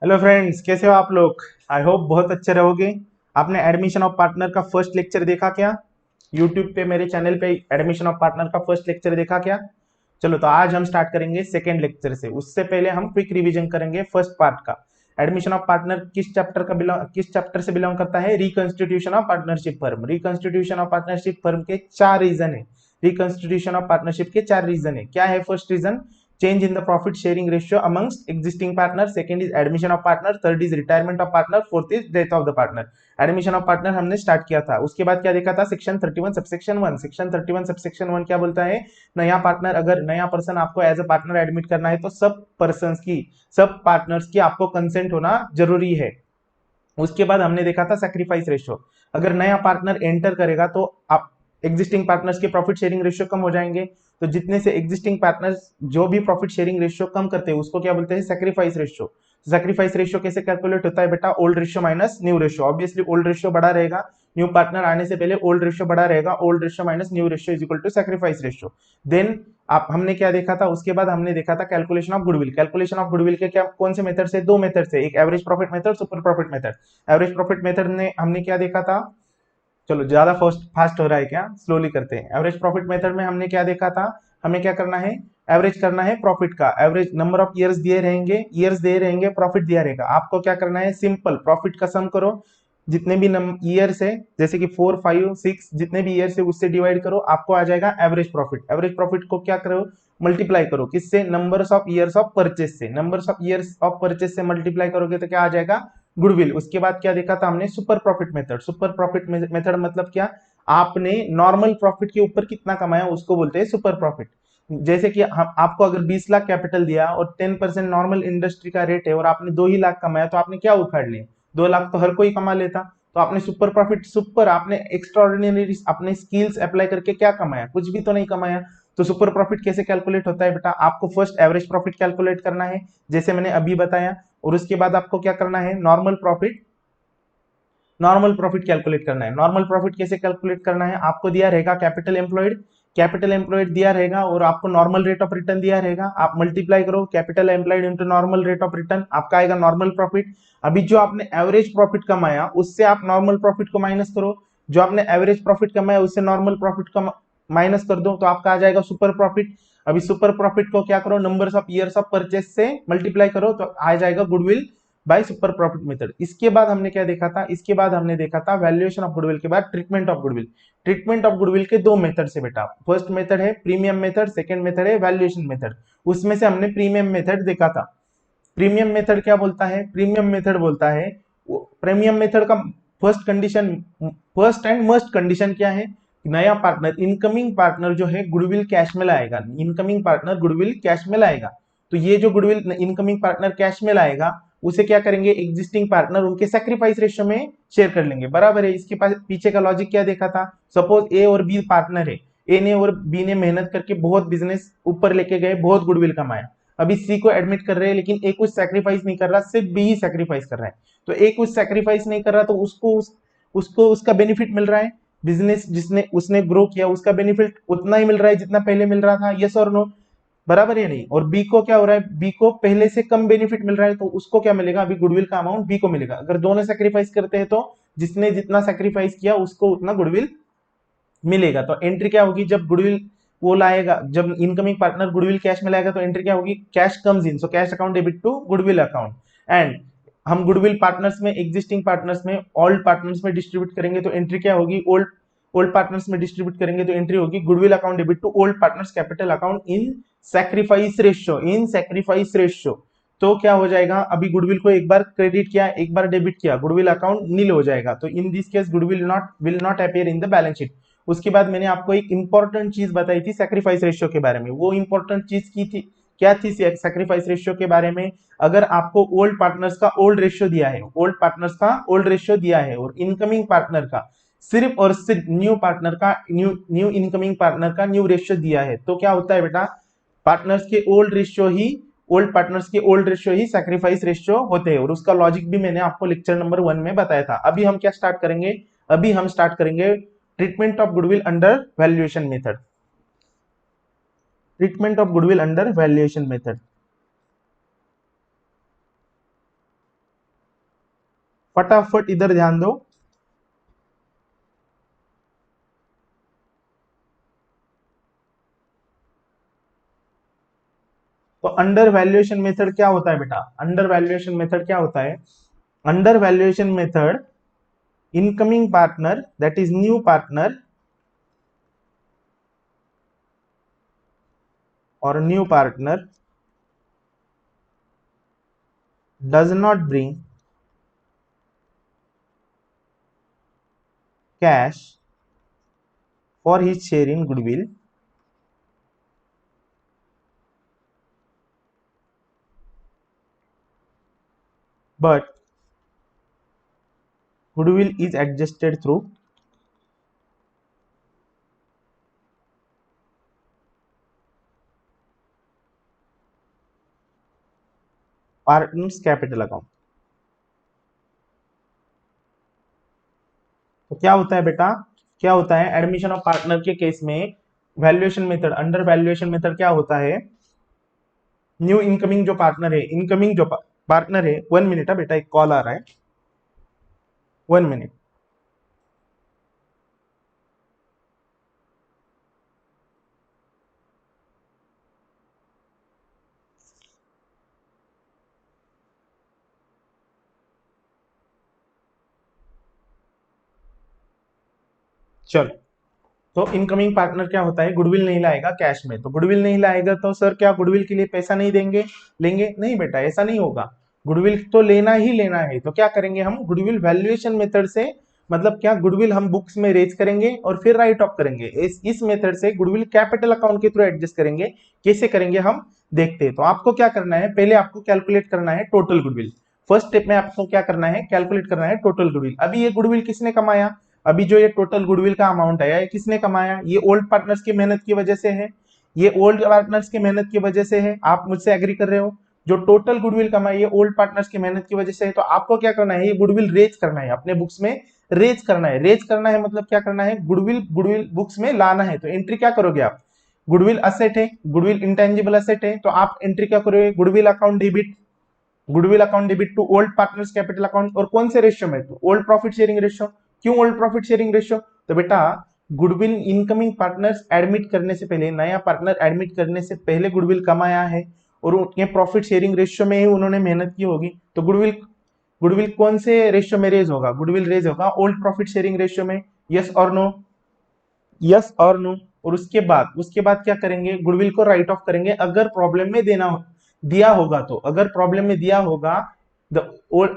Hello friends, कैसे हो आप लोग। आई होप बहुत अच्छे रहोगे। आपने एडमिशन ऑफ पार्टनर का फर्स्ट लेक्चर देखा क्या? यूट्यूब पे मेरे चैनल पे एडमिशन ऑफ पार्टनर का फर्स्ट लेक्चर देखा क्या? चलो तो आज हम स्टार्ट करेंगे सेकेंड लेक्चर से। उससे पहले हम क्विक रिवीजन करेंगे फर्स्ट पार्ट का। एडमिशन ऑफ पार्टनर किस चैप्टर से बिलोंग करता है? Reconstitution of partnership firm. Reconstitution of partnership firm के चार रीजन है। रिकंस्टिट्यूशन ऑफ पार्टनरशिप के चार रीजन है। क्या है first reason? change in the profit sharing ratio amongst existing partners. Second is admission of partner. Third is retirement of partner. Fourth is death of the partner. Admission of partner हमने start किया था। उसके बाद क्या देखा था? Section 31 subsection 1। Section 31 subsection 1 क्या बोलता है? नया पार्टनर, अगर नया पर्सन आपको एज अ पार्टनर एडमिट करना है तो सब पार्टनर्स की आपको कंसेंट होना जरूरी है। उसके बाद हमने देखा था सैक्रिफाइस रेशियो। अगर नया पार्टनर एंटर करेगा तो आप एग्जिस्टिंग पार्टनर्स के प्रॉफिट शेयरिंग रेशियो कम हो जाएंगे। तो जितने से एग्जिस्टिंग पार्टनर्स जो भी प्रॉफिट शेयरिंग रेशियो कम करते हैं उसको क्या बोलते हैं? Sacrifice ratio. सैक्रिफाइस रेशियो कैसे कैलकुलेट होता है बेटा? Old ratio minus new ratio. Obviously old ratio बड़ा रहेगा, न्यू पार्टनर आने से पहले ओल्ड रेशियो बड़ा रहेगा। Old ratio minus new ratio is equal to sacrifice ratio. Then आप हमने क्या देखा था? उसके बाद हमने देखा था calculation of goodwill. Calculation of goodwill के क्या कौन से मेथड से? दो मेथड से, एक average profit method, super profit method. Average profit method ने हमने क्या देखा था? चलो ज्यादा फास्ट हो रहा है क्या? स्लोली करते हैं। एवरेज प्रॉफिट मेथड में हमने क्या देखा था? हमें क्या करना है? एवरेज करना है प्रॉफिट का। एवरेज नंबर ऑफ ईयर्स दिए रहेंगे, प्रॉफिट दिया रहेगा। आपको क्या करना है? सिंपल प्रॉफिट का सम करो। जितने भी ईयर्स है, जैसे कि 4 5 6 जितने भी ईयर्स है उससे डिवाइड करो, आपको आ जाएगा एवरेज प्रॉफिट। एवरेज प्रॉफिट को क्या करो? मल्टीप्लाई करो। किससे? Numbers of years of purchase से। Numbers of years of purchase से मल्टीप्लाई करोगे तो क्या आ जाएगा? गुडविल। उसके बाद क्या देखा था हमने? Super profit method. Super profit method मतलब क्या? आपने नॉर्मल प्रॉफिट के ऊपर कितना कमाया उसको बोलते हैं सुपर प्रॉफिट। जैसे कि हम आपको अगर 20 लाख कैपिटल दिया और 10% नॉर्मल इंडस्ट्री का रेट है और आपने 2 ही लाख कमाया तो आपने क्या उखाड़ लिया? 2 लाख तो हर कोई कमा लेता। तो आपने सुपर प्रॉफिट, सुपर आपने एक्स्ट्राऑर्डिनरी अपने स्किल्स अप्लाई करके क्या कमाया? कुछ भी तो नहीं कमाया। तो सुपर प्रॉफिट कैसे कैलकुलेट होता है बेटा? आपको फर्स्ट एवरेज प्रॉफिट कैलकुलेट करना है जैसे मैंने अभी बताया, और उसके बाद आपको क्या करना है? नॉर्मल प्रॉफिट कैलकुलेट करना है। नॉर्मल प्रॉफिट कैसे कैलकुलेट करना है? आपको दिया रहेगा कैपिटल एम्प्लॉयड दिया रहेगा और आपको नॉर्मल रेट ऑफ रिटर्न दिया रहेगा। आप मल्टीप्लाई करो capital employed into normal rate of return, आपका आएगा नॉर्मल प्रॉफिट। अभी जो आपने एवरेज प्रॉफिट कमाया उससे आप नॉर्मल प्रॉफिट को माइनस करो। जो आपने एवरेज प्रॉफिट कमाया उससे नॉर्मल प्रॉफिट को माइनस कर दो तो आपका आ जाएगा सुपर प्रॉफिट। अभी सुपर प्रॉफिट को क्या करो? Numbers of years of purchase से मल्टीप्लाई करो तो आ जाएगा goodwill by super profit method. इसके बाद हमने क्या देखा था? इसके बाद हमने देखा था वैल्यूएशन ऑफ गुडविल के बाद treatment of goodwill. Treatment of goodwill के दो मेथड से बेटा। फर्स्ट मेथड है प्रीमियम मेथड, सेकंड मेथड है वैल्यूएशन मेथड। उसमें से हमने प्रीमियम मेथड देखा था। प्रीमियम मेथड क्या बोलता है? प्रीमियम मेथड बोलता है, प्रीमियम मेथड का first condition, first and must condition क्या है? नया पार्टनर, इनकमिंग पार्टनर जो है गुडविल कैश में लाएगा। इनकमिंग पार्टनर गुडविल कैश में लाएगा। तो ये जो गुडविल इनकमिंग पार्टनर कैश में लाएगा उसे क्या करेंगे? एग्जिस्टिंग पार्टनर उनके सैक्रिफाइस रेशियो में शेयर कर लेंगे। बराबर है। इसके पास पीछे का लॉजिक क्या देखा था? सपोज ए और बी पार्टनर है। ए ने और बी ने मेहनत करके बहुत बिजनेस ऊपर लेके गए, बहुत गुडविल कमाया। अभी सी को एडमिट कर रहे हैं लेकिन ए कुछ सैक्रिफाइस नहीं कर रहा, सिर्फ बी ही सैक्रिफाइस कर रहा है। तो ए कुछ सैक्रिफाइस नहीं कर रहा तो उसको उसका बेनिफिट मिल रहा है। बिजनेस जिसने उसने ग्रो किया उसका बेनिफिट उतना ही मिल रहा है जितना पहले मिल रहा था। यस और नो? बराबर या नहीं? और बी को क्या हो रहा है? बी को पहले से कम बेनिफिट मिल रहा है तो उसको क्या मिलेगा? अभी गुडविल का अमाउंट बी को मिलेगा। अगर दोनों सैक्रिफाइस करते हैं तो जिसने जितना सैक्रिफाइस किया उसको उतना गुडविल मिलेगा। तो एंट्री क्या होगी? जब गुडविल वो लाएगा, जब इनकमिंग पार्टनर गुडविल कैश में लाएगा तो एंट्री क्या होगी? Cash comes in, so cash account debit to goodwill account. And हम गुडविल पार्टनर्स में, एग्जिस्टिंग पार्टनर्स में, ओल्ड पार्टनर्स में डिस्ट्रीब्यूट करेंगे तो एंट्री क्या होगी? ओल्ड ओल्ड पार्टनर्स में डिस्ट्रीब्यूट करेंगे तो एंट्री होगी goodwill account debit to old partners capital account in sacrifice ratio. तो क्या हो जाएगा? अभी गुडविल को एक बार क्रेडिट किया, एक बार डेबिट किया, गुडविल अकाउंट नील हो जाएगा। तो in this case goodwill will not appear in the balance sheet. उसके बाद मैंने आपको एक इंपॉर्टेंट चीज बताई थी सैक्रिफाइस रेशियो के बारे में। वो इंपॉर्टेंट चीज की थी, क्या थी सैक्रिफाइस रेशियो के बारे में? अगर आपको ओल्ड पार्टनर्स का ओल्ड रेशियो दिया है, ओल्ड पार्टनर्स का ओल्ड रेशियो दिया है और इनकमिंग पार्टनर का सिर्फ और सिर्फ न्यू पार्टनर का न्यू इनकमिंग पार्टनर का न्यू रेशियो दिया है तो क्या होता है बेटा? पार्टनर्स के ओल्ड रेशियो ही ओल्ड पार्टनर्स के ओल्ड रेशियो ही सैक्रिफाइस रेशियो होते हैं। और उसका लॉजिक भी मैंने आपको लेक्चर नंबर 1 में बताया था। अभी हम क्या स्टार्ट करेंगे? अभी हम स्टार्ट करेंगे treatment of goodwill under valuation method. Treatment of goodwill under valuation method. फटाफट इधर ध्यान दो। तो अंडर वैल्यूएशन मेथड क्या होता है बेटा? अंडर वैल्यूएशन मेथड क्या होता है? Under valuation method, incoming partner that is new partner or new partner does not bring cash for his share in goodwill but goodwill is adjusted through partners capital account। तो क्या होता है बेटा, क्या होता है एडमिशन ऑफ पार्टनर के case में? Valuation method, under valuation method क्या होता है? न्यू इनकमिंग जो पार्टनर है, इनकमिंग जो पार्टनर है, 1 मिनट है बेटा, एक कॉल आ रहा है, 1 मिनट। चलो, तो इनकमिंग पार्टनर क्या होता है? गुडविल नहीं लाएगा कैश में। तो गुडविल नहीं लाएगा तो सर क्या गुडविल के लिए पैसा नहीं देंगे, लेंगे? नहीं बेटा, ऐसा नहीं होगा। गुडविल तो लेना ही लेना है। तो क्या करेंगे हम? गुडविल वैल्यूएशन मेथड से, मतलब क्या, गुडविल हम बुक्स में रेज करेंगे और फिर राइट ऑफ करेंगे। इस मेथड से गुडविल कैपिटल अकाउंट के थ्रू एडजस्ट करेंगे। कैसे करेंगे हम देखते हैं। तो आपको क्या करना है, पहले आपको कैलकुलेट करना है टोटल गुडविल। फर्स्ट स्टेप में आपको क्या करना है, कैलकुलेट करना है टोटल गुडविल। अभी ये गुडविल किसने कमाया? अभी जो ये टोटल गुडविल का अमाउंट है, ये किसने कमाया? ये ओल्ड पार्टनर्स की मेहनत की वजह से है। ये ओल्ड पार्टनर्स की मेहनत की वजह से है। आप मुझसे एग्री कर रहे हो? जो टोटल गुडविल कमाई है ओल्ड पार्टनर्स की मेहनत की वजह से है। तो आपको क्या करना है, ये गुडविल रेज करना है, अपने बुक्स में रेज करना है। रेज करना है मतलब क्या करना है? गुडविल गुडविल बुक्स में लाना है। तो एंट्री क्या करोगे आप? गुडविल असेट है, गुडविल इंटेंजिबल असेट है, तो आप एंट्री क्या करोगे? Goodwill account debit, goodwill account debit to old partners capital account. और कौन से रेशियो में? तो ओल्ड प्रॉफिट शेयरिंग रेशियो। क्यों ओल्ड प्रॉफिट शेयरिंग रेशियो? तो बेटा गुडविल इनकमिंग पार्टनर्स एडमिट करने से पहले, नया पार्टनर एडमिट करने से पहले गुडविल कमाया है और उनके प्रॉफिट शेयरिंग रेशियो में ही उन्होंने मेहनत की होगी। तो गुडविल गुडविल कौन से रेशियो में रेज होगा? गुडविल रेज होगा ओल्ड प्रॉफिट शेयरिंग रेशियो में। यस और नो? यस और नो? और उसके बाद क्या करेंगे? गुडविल को राइट ऑफ करेंगे अगर प्रॉब्लम में दिया होगा। तो अगर प्रॉब्लम में दिया होगा, the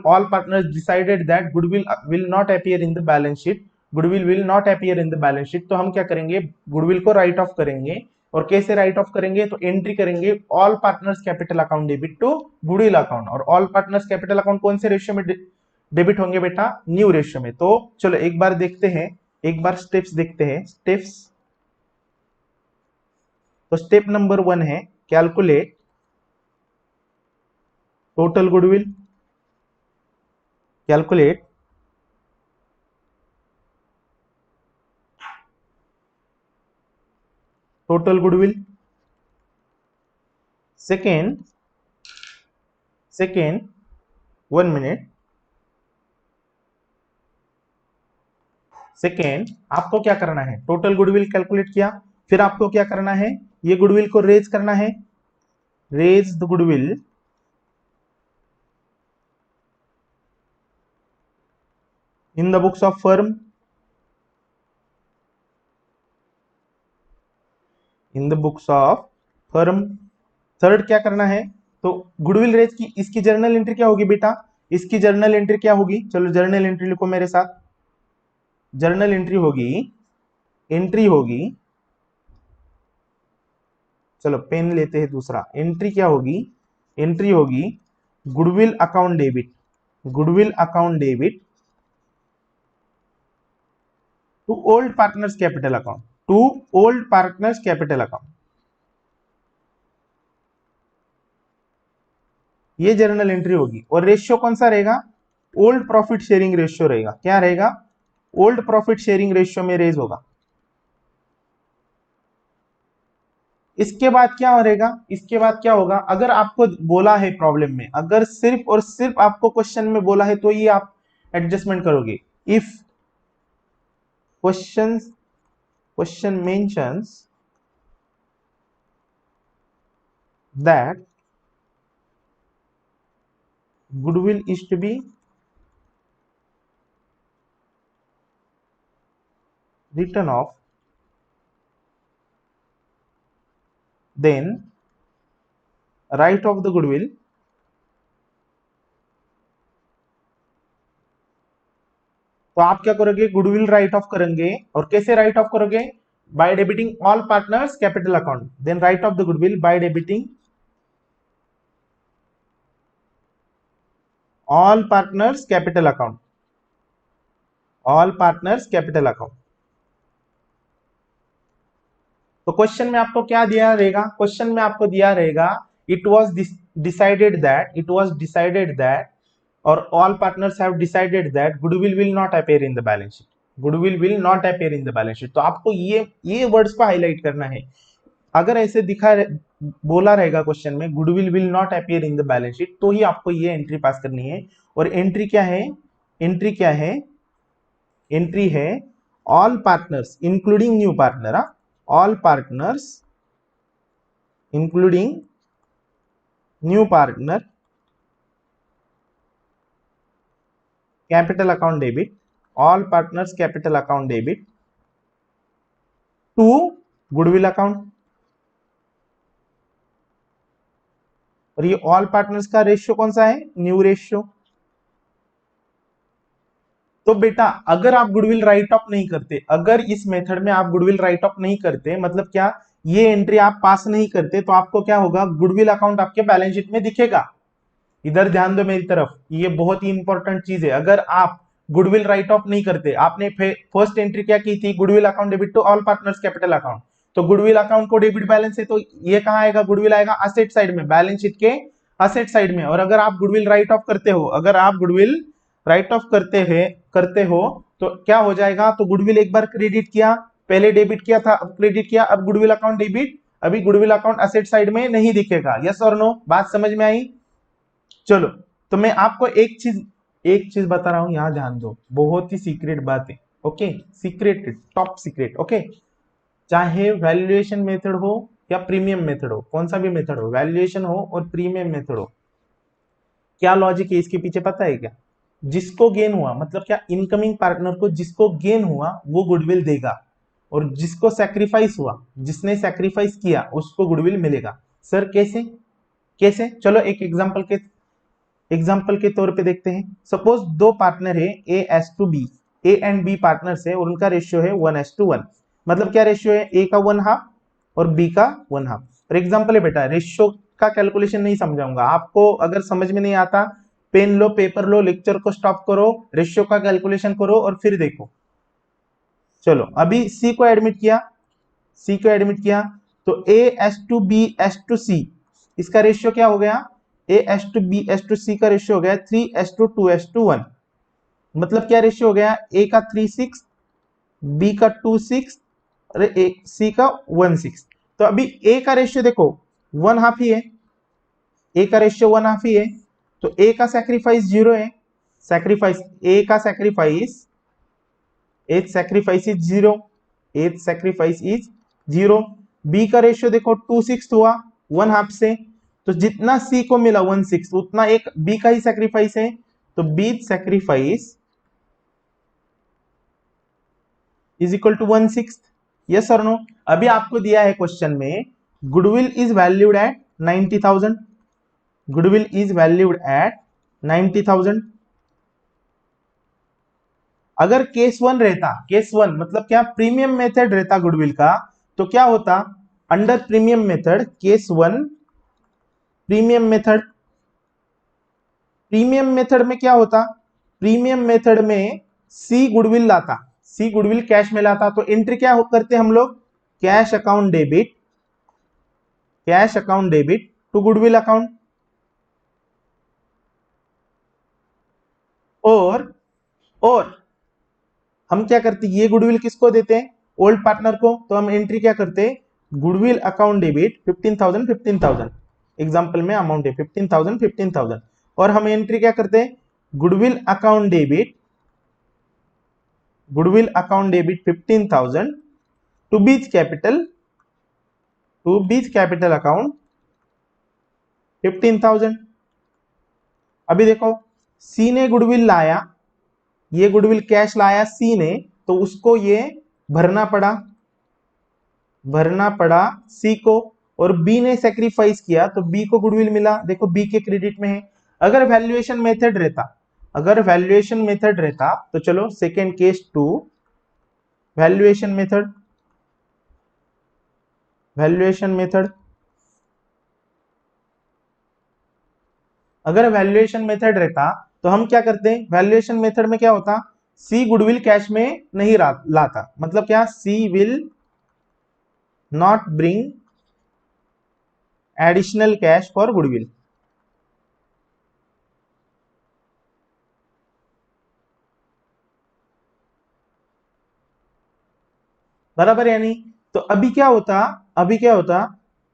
all partners decided that goodwill will not appear in the balance sheet, goodwill will not appear in the balance sheet, तो हम क्या करेंगे? गुडविल को राइट ऑफ करेंगे। और कैसे राइट ऑफ करेंगे? तो एंट्री करेंगे all partners capital account debit to goodwill account. और ऑल पार्टनर्स कैपिटल अकाउंट कौन से रेशियो में डेबिट होंगे बेटा? न्यू रेशियो में। तो चलो एक बार देखते हैं, एक बार स्टेप्स देखते हैं, स्टेप्स। तो स्टेप नंबर 1 है calculate total goodwill, calculate total goodwill. Second 1 minute. Second आपको क्या करना है? टोटल गुडविल कैलकुलेट किया, फिर आपको क्या करना है? ये गुडविल को रेज करना है। Raise the goodwill in the books of firm, in the books of firm. Third क्या करना है? तो गुडविल रेज की इसकी जर्नल एंट्री क्या होगी बेटा? इसकी जर्नल एंट्री क्या होगी? चलो जर्नल एंट्री लिखो मेरे साथ। जर्नल एंट्री होगी, एंट्री होगी, चलो पेन लेते हैं दूसरा। एंट्री क्या होगी? एंट्री होगी goodwill account debit, goodwill account debit to old partners capital account, to old partners capital account. ये जर्नल एंट्री होगी। और रेशियो कौन सा रहेगा? ओल्ड प्रॉफिट शेयरिंग रेशियो रहेगा। क्या रहेगा? ओल्ड प्रॉफिट शेयरिंग रेशियो में रेज होगा। इसके बाद क्या रहेगा? इसके बाद क्या होगा? अगर आपको बोला है प्रॉब्लम में, अगर सिर्फ और सिर्फ आपको क्वेश्चन में बोला है, तो ये आप एडजस्टमेंट करोगे। If question mentions that goodwill is to be written off, then write off the goodwill तो आप क्या करोगे, गुडविल राइट ऑफ करेंगे। और कैसे राइट ऑफ करोगे, by debiting all partners capital account, then write off the goodwill by debiting all partners capital account, all partners capital account. तो question में आपको क्या दिया रहेगा, क्वेश्चन में आपको दिया रहेगा इट वाज डिसाइडेड दैट और all partners have decided that goodwill will not appear in the balance sheet, goodwill will not appear in the balance sheet. तो आपको ये वर्ड्स को हाईलाइट करना है। अगर ऐसे बोला रहेगा क्वेश्चन में goodwill will not appear in the balance sheet, तो ही आपको ये एंट्री पास करनी है। और एंट्री क्या है, एंट्री है all partners including new partner, all partners including new partner capital account debit, all partners capital account debit to goodwill account। और ये ऑल पार्टनर्स का रेशियो कौन सा है, न्यू रेशियो। तो बेटा अगर आप गुडविल राइट ऑफ नहीं करते, अगर इस मेथड में आप गुडविल राइट ऑफ नहीं करते, मतलब क्या, ये एंट्री आप पास नहीं करते, तो आपको क्या होगा, गुडविल अकाउंट आपके बैलेंस शीट में दिखेगा। इधर ध्यान दो मेरी तरफ, ये बहुत ही इंपॉर्टेंट चीज है। अगर आप गुडविल राइट ऑफ नहीं करते, आपने फर्स्ट एंट्री क्या की थी, goodwill account debit to all partners capital account, तो गुडविल अकाउंट को डेबिट बैलेंस है, तो ये कहां आएगा, गुडविल आएगा असेट साइड में, बैलेंस शीट के असेट साइड में। और अगर आप गुडविल राइट ऑफ करते हो, अगर आप गुडविल राइट ऑफ करते हो तो क्या हो जाएगा, तो गुडविल एक बार क्रेडिट किया, पहले डेबिट किया था, अब क्रेडिट किया, अब गुडविल अकाउंट डेबिट, अभी गुडविल अकाउंट असेट साइड में नहीं दिखेगा। यस और नो, बात समझ में आई। चलो तो मैं आपको एक चीज बता रहा हूं, यहां ध्यान दो, बहुत ही सीक्रेट बात है। Okay, secret, top secret. Okay, चाहे वैल्यूएशन मेथड हो या प्रीमियम मेथड हो, कौन सा भी मेथड हो, वैल्यूएशन हो और प्रीमियम मेथड हो, क्या लॉजिक है इसके पीछे पता है क्या, जिसको गेन हुआ, मतलब क्या, इनकमिंग पार्टनर को जिसको गेन हुआ वो गुडविल देगा, और जिसको सैक्रिफाइस हुआ, जिसने सैक्रिफाइस किया, उसको गुडविल मिलेगा। सर कैसे चलो एक एग्जांपल के तौर पे देखते हैं। सपोज दो पार्टनर है ए एंड बी पार्टनर्स है और उनका रेशियो है 1:1। मतलब क्या रेशियो है, ए का 1/2 और बी का 1/2। फॉर एग्जांपल है बेटा, रेशियो का कैलकुलेशन नहीं समझाऊंगा आपको, अगर समझ में नहीं आता पेन लो, पेपर लो, लेक्चर को स्टॉप करो, रेशियो का कैलकुलेशन करो और फिर देखो। चलो अभी सी को एडमिट किया, तो A:B:C, इसका रेशियो क्या हो गया, A:B:C का रेशियो हो गया 3:2:1। मतलब क्या रेशियो हो गया, A का 3:6, B का 2:6 और C का 1:6। तो अभी A का रेशियो देखो 1/2 ही है, A का रेशियो 1/2 ही है, तो A का सैक्रिफाइस 0 है, A का sacrifice, A's sacrifice is 0, A's sacrifice is 0। B का रेशियो देखो 2:6 हुआ 1/2 से, तो जितना C को मिला 1/6 उतना एक B का ही सैक्रिफाइस है, तो B sacrifice is equal to 1/6। Yes और नो। अभी आपको दिया है क्वेश्चन में goodwill is valued at 90,000, goodwill is valued at 90,000। अगर केस 1 रहता, केस 1 मतलब क्या, प्रीमियम मेथड रहता गुडविल का, तो क्या होता, under premium method, case 1 premium method में क्या होता, प्रीमियम मेथड में सी गुडविल लाता, सी गुडविल कैश में लाता, तो एंट्री क्या करते हम लोग, cash account debit to goodwill account. और हम क्या करते, ये गुडविल किसको देते हैं, ओल्ड पार्टनर को, तो हम एंट्री क्या करते, गुडविल अकाउंट डेबिट 15,000 एग्जांपल में अमाउंट है 15,000। और हम एंट्री क्या करते हैं, goodwill account debit goodwill account debit 15,000 to B's capital account 15,000। अभी देखो सी ने गुडविल लाया, ये गुडविल कैश लाया सी ने, तो उसको ये भरना पड़ा सी को, और बी ने सेक्रीफाइस किया तो बी को गुडविल मिला। देखो बी के क्रेडिट में है। अगर वैल्यूएशन मेथड रहता तो चलो सेकेंड केस 2, वैल्यूएशन मेथड। अगर वैल्यूएशन मेथड रहता तो हम क्या करते, वैल्यूएशन मेथड में क्या होता, सी गुडविल कैश में नहीं लाता, मतलब क्या, she will not bring additional cash for goodwill. बराबर यानी। तो अभी क्या होता,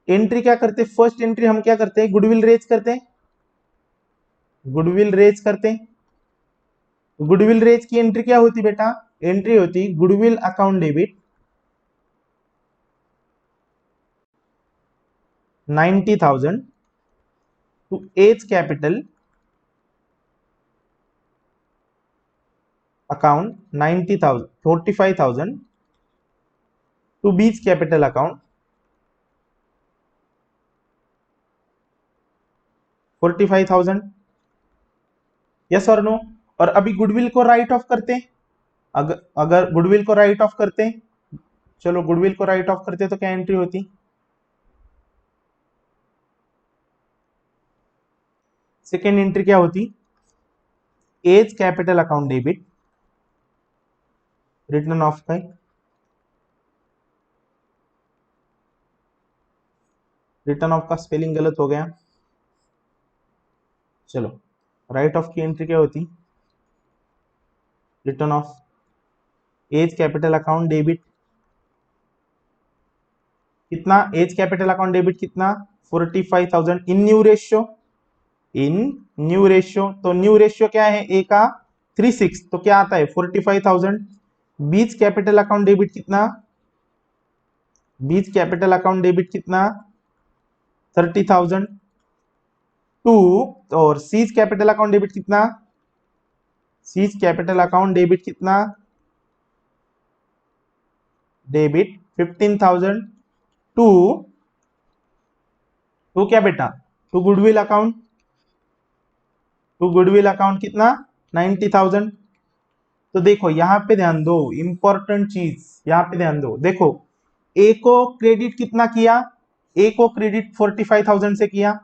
एंट्री क्या करते, फर्स्ट एंट्री हम क्या करते, गुडविल रेज करते, गुडविल रेज की एंट्री क्या होती बेटा, एंट्री होती goodwill account debit 90,000 to A's capital account 90,000 45,000 to B's capital account 45,000। Yes और नो। और अभी गुडविल को राइट ऑफ करते, अगर गुडविल को राइट ऑफ करते, चलो गुडविल को राइट ऑफ करते तो क्या एंट्री होती, सेकेंड एंट्री क्या होती, A's capital account debit written off का, रिटर्न ऑफ का स्पेलिंग गलत हो गया, चलो राइट ऑफ की एंट्री क्या होती, written off A's capital account debit कितना, एज कैपिटल अकाउंट डेबिट कितना 45,000 इन न्यू रेशियो। तो न्यू रेशियो क्या है, ए का 3/6, तो क्या आता है 45,000। बीच कैपिटल अकाउंट डेबिट कितना 30,000 टू, और सीज कैपिटल अकाउंट डेबिट कितना, डेबिट 15,000 टू क्या बेटा, टू गुडविल अकाउंट कितना 90,000। तो देखो यहां पे ध्यान दो, इंपॉर्टेंट चीज यहां पे ध्यान दो। देखो ए को क्रेडिट कितना किया, ए को क्रेडिट 45,000 से किया,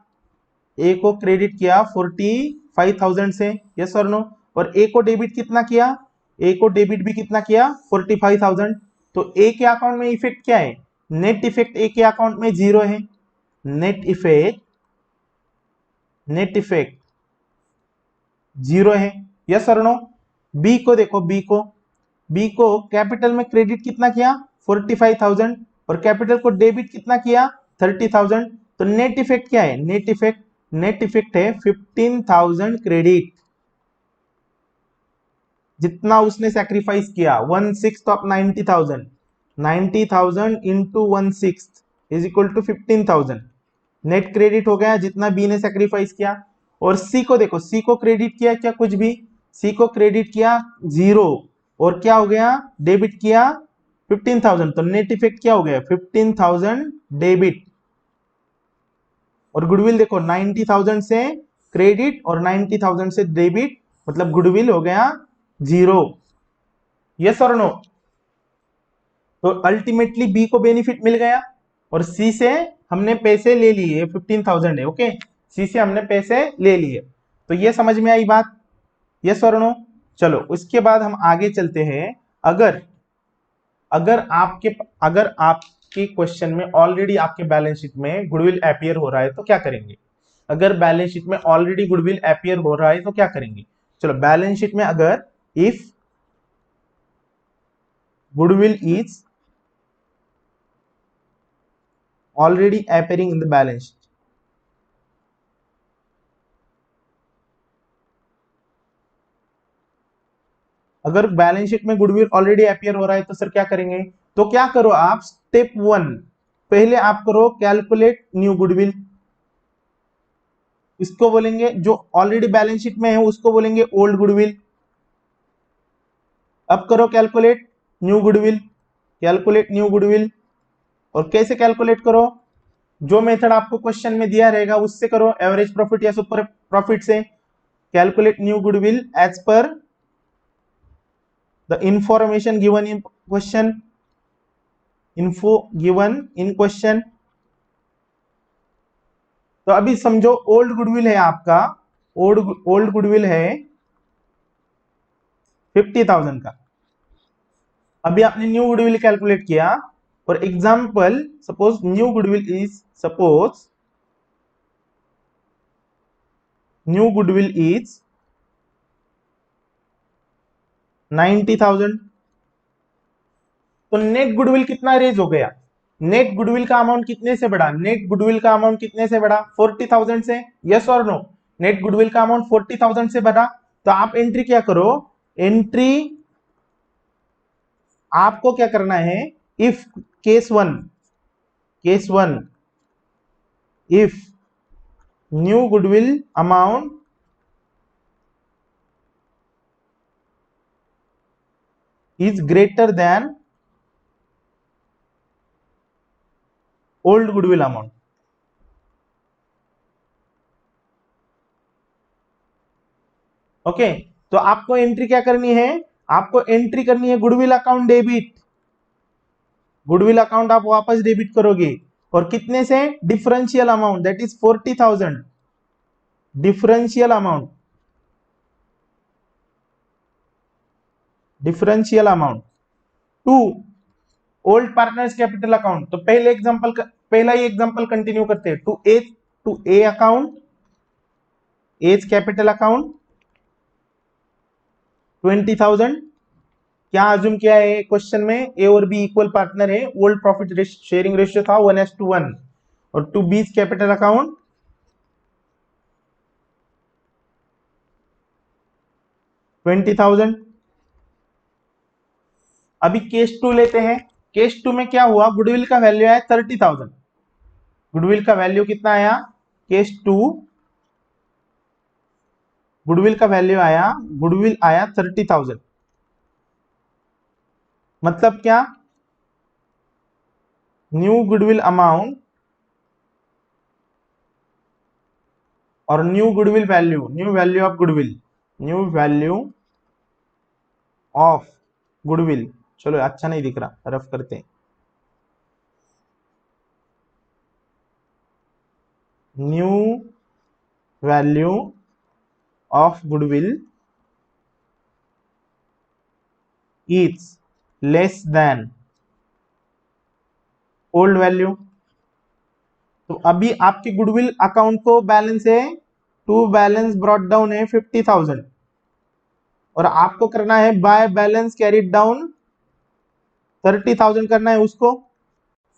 45,000 से, यस और नो। और ए को डेबिट कितना किया, ए को डेबिट भी कितना किया 45,000। तो ए के अकाउंट में इफेक्ट क्या है, नेट इफेक्ट ए के अकाउंट में 0 है, नेट इफेक्ट 0 है, यस और नो। बी को देखो, बी को कैपिटल में क्रेडिट कितना किया 45,000, और कैपिटल को डेबिट कितना किया 30,000। तो नेट इफेक्ट क्या है, नेट इफेक्ट है 15,000 क्रेडिट, जितना उसने सैक्रिफाइस किया 1/6 of 90,000 into 1/6 is equal to 15,000 net credit हो गया, जितना बी ने सैक्रिफाइस किया। और सी को देखो, सी को क्रेडिट किया क्या, कुछ भी, सी को क्रेडिट किया 0, और क्या हो गया, डेबिट किया 15,000, तो नेट इफेक्ट क्या हो गया 15,000 डेबिट। और गुडविल देखो 90,000 से क्रेडिट और 90,000 से डेबिट, मतलब गुडविल हो गया 0, यस और नो। तो अल्टीमेटली बी को बेनिफिट मिल गया, और सी से हमने पैसे ले लिए, 15,000 है, ओके, सी से हमने पैसे ले लिए। तो ये समझ में आई बात, यस और नो। चलो उसके बाद हम आगे चलते हैं। अगर आपके क्वेश्चन में ऑलरेडी आपके बैलेंस शीट में गुडविल अपीयर हो रहा है तो क्या करेंगे, अगर बैलेंस शीट में ऑलरेडी गुडविल अपीयर हो रहा है तो क्या करेंगे। चलो बैलेंस शीट में अगर if goodwill is already appearing in the balance sheet, अगर बैलेंस शीट में गुडविल ऑलरेडी अपियर हो रहा है तो सर क्या करेंगे? तो क्या करो आप, स्टेप 1 पहले आप करो कैलकुलेट न्यू गुडविल। इसको बोलेंगे, जो ऑलरेडी बैलेंस शीट में है उसको बोलेंगे ओल्ड गुडविल। अब करो calculate new goodwill, calculate new goodwill. और कैसे कैलकुलेट करो? जो मेथड आपको क्वेश्चन में दिया रहेगा उससे करो, एवरेज प्रॉफिट या सुपर प्रॉफिट से। Calculate new goodwill as per the information given in question, info given in question। तो अभी समझो ओल्ड गुडविल है आपका, ओल्ड गुडविल है 50,000 का। अभी आपने न्यू गुडविल कैलकुलेट किया। For example suppose new goodwill is, suppose new goodwill is 90,000। तो नेट गुडविल कितना रेज हो गया? नेट गुडविल का अमाउंट कितने से बढ़ा? नेट गुडविल का अमाउंट कितने से बढ़ा? 40,000 से। यस और नो? नेट गुडविल का अमाउंट 40,000 से बढ़ा। तो आप एंट्री क्या करो? एंट्री आपको क्या करना है? If case one if new goodwill amount is greater than old goodwill amount। Okay, तो आपको एंट्री क्या करनी है? आपको एंट्री करनी है goodwill account debit. Goodwill account आप वापस डेबिट करोगे, और कितने से? Differential amount, that is 40,000। Differential amount, differential amount to old partners capital account. तो पहला ही एग्जांपल कंटिन्यू करते हैं। To A account, A's capital account 20,000। क्या अज्यूम किया है क्वेश्चन में? ए और बी इक्वल पार्टनर है, ओल्ड प्रॉफिट शेयरिंग रेशियो था 1:1। और टू बीज कैपिटल अकाउंट 20,000। अभी केस 2 लेते हैं। केस 2 में क्या हुआ? गुडविल का वैल्यू आया 30,000। गुडविल का वैल्यू कितना आया? केस 2 गुडविल का वैल्यू आया, गुडविल आया 30,000। मतलब क्या? न्यू गुडविल अमाउंट और new goodwill value, new value of goodwill, new value of goodwill. चलो अच्छा नहीं दिख रहा, रफ करते हैं। New value of goodwill is less than old value. तो अभी आपकी गुडविल अकाउंट को बैलेंस है, टू बैलेंस ब्रॉट डाउन है 50,000, और आपको करना है बाय बैलेंस कैरिड डाउन 30,000 करना है उसको।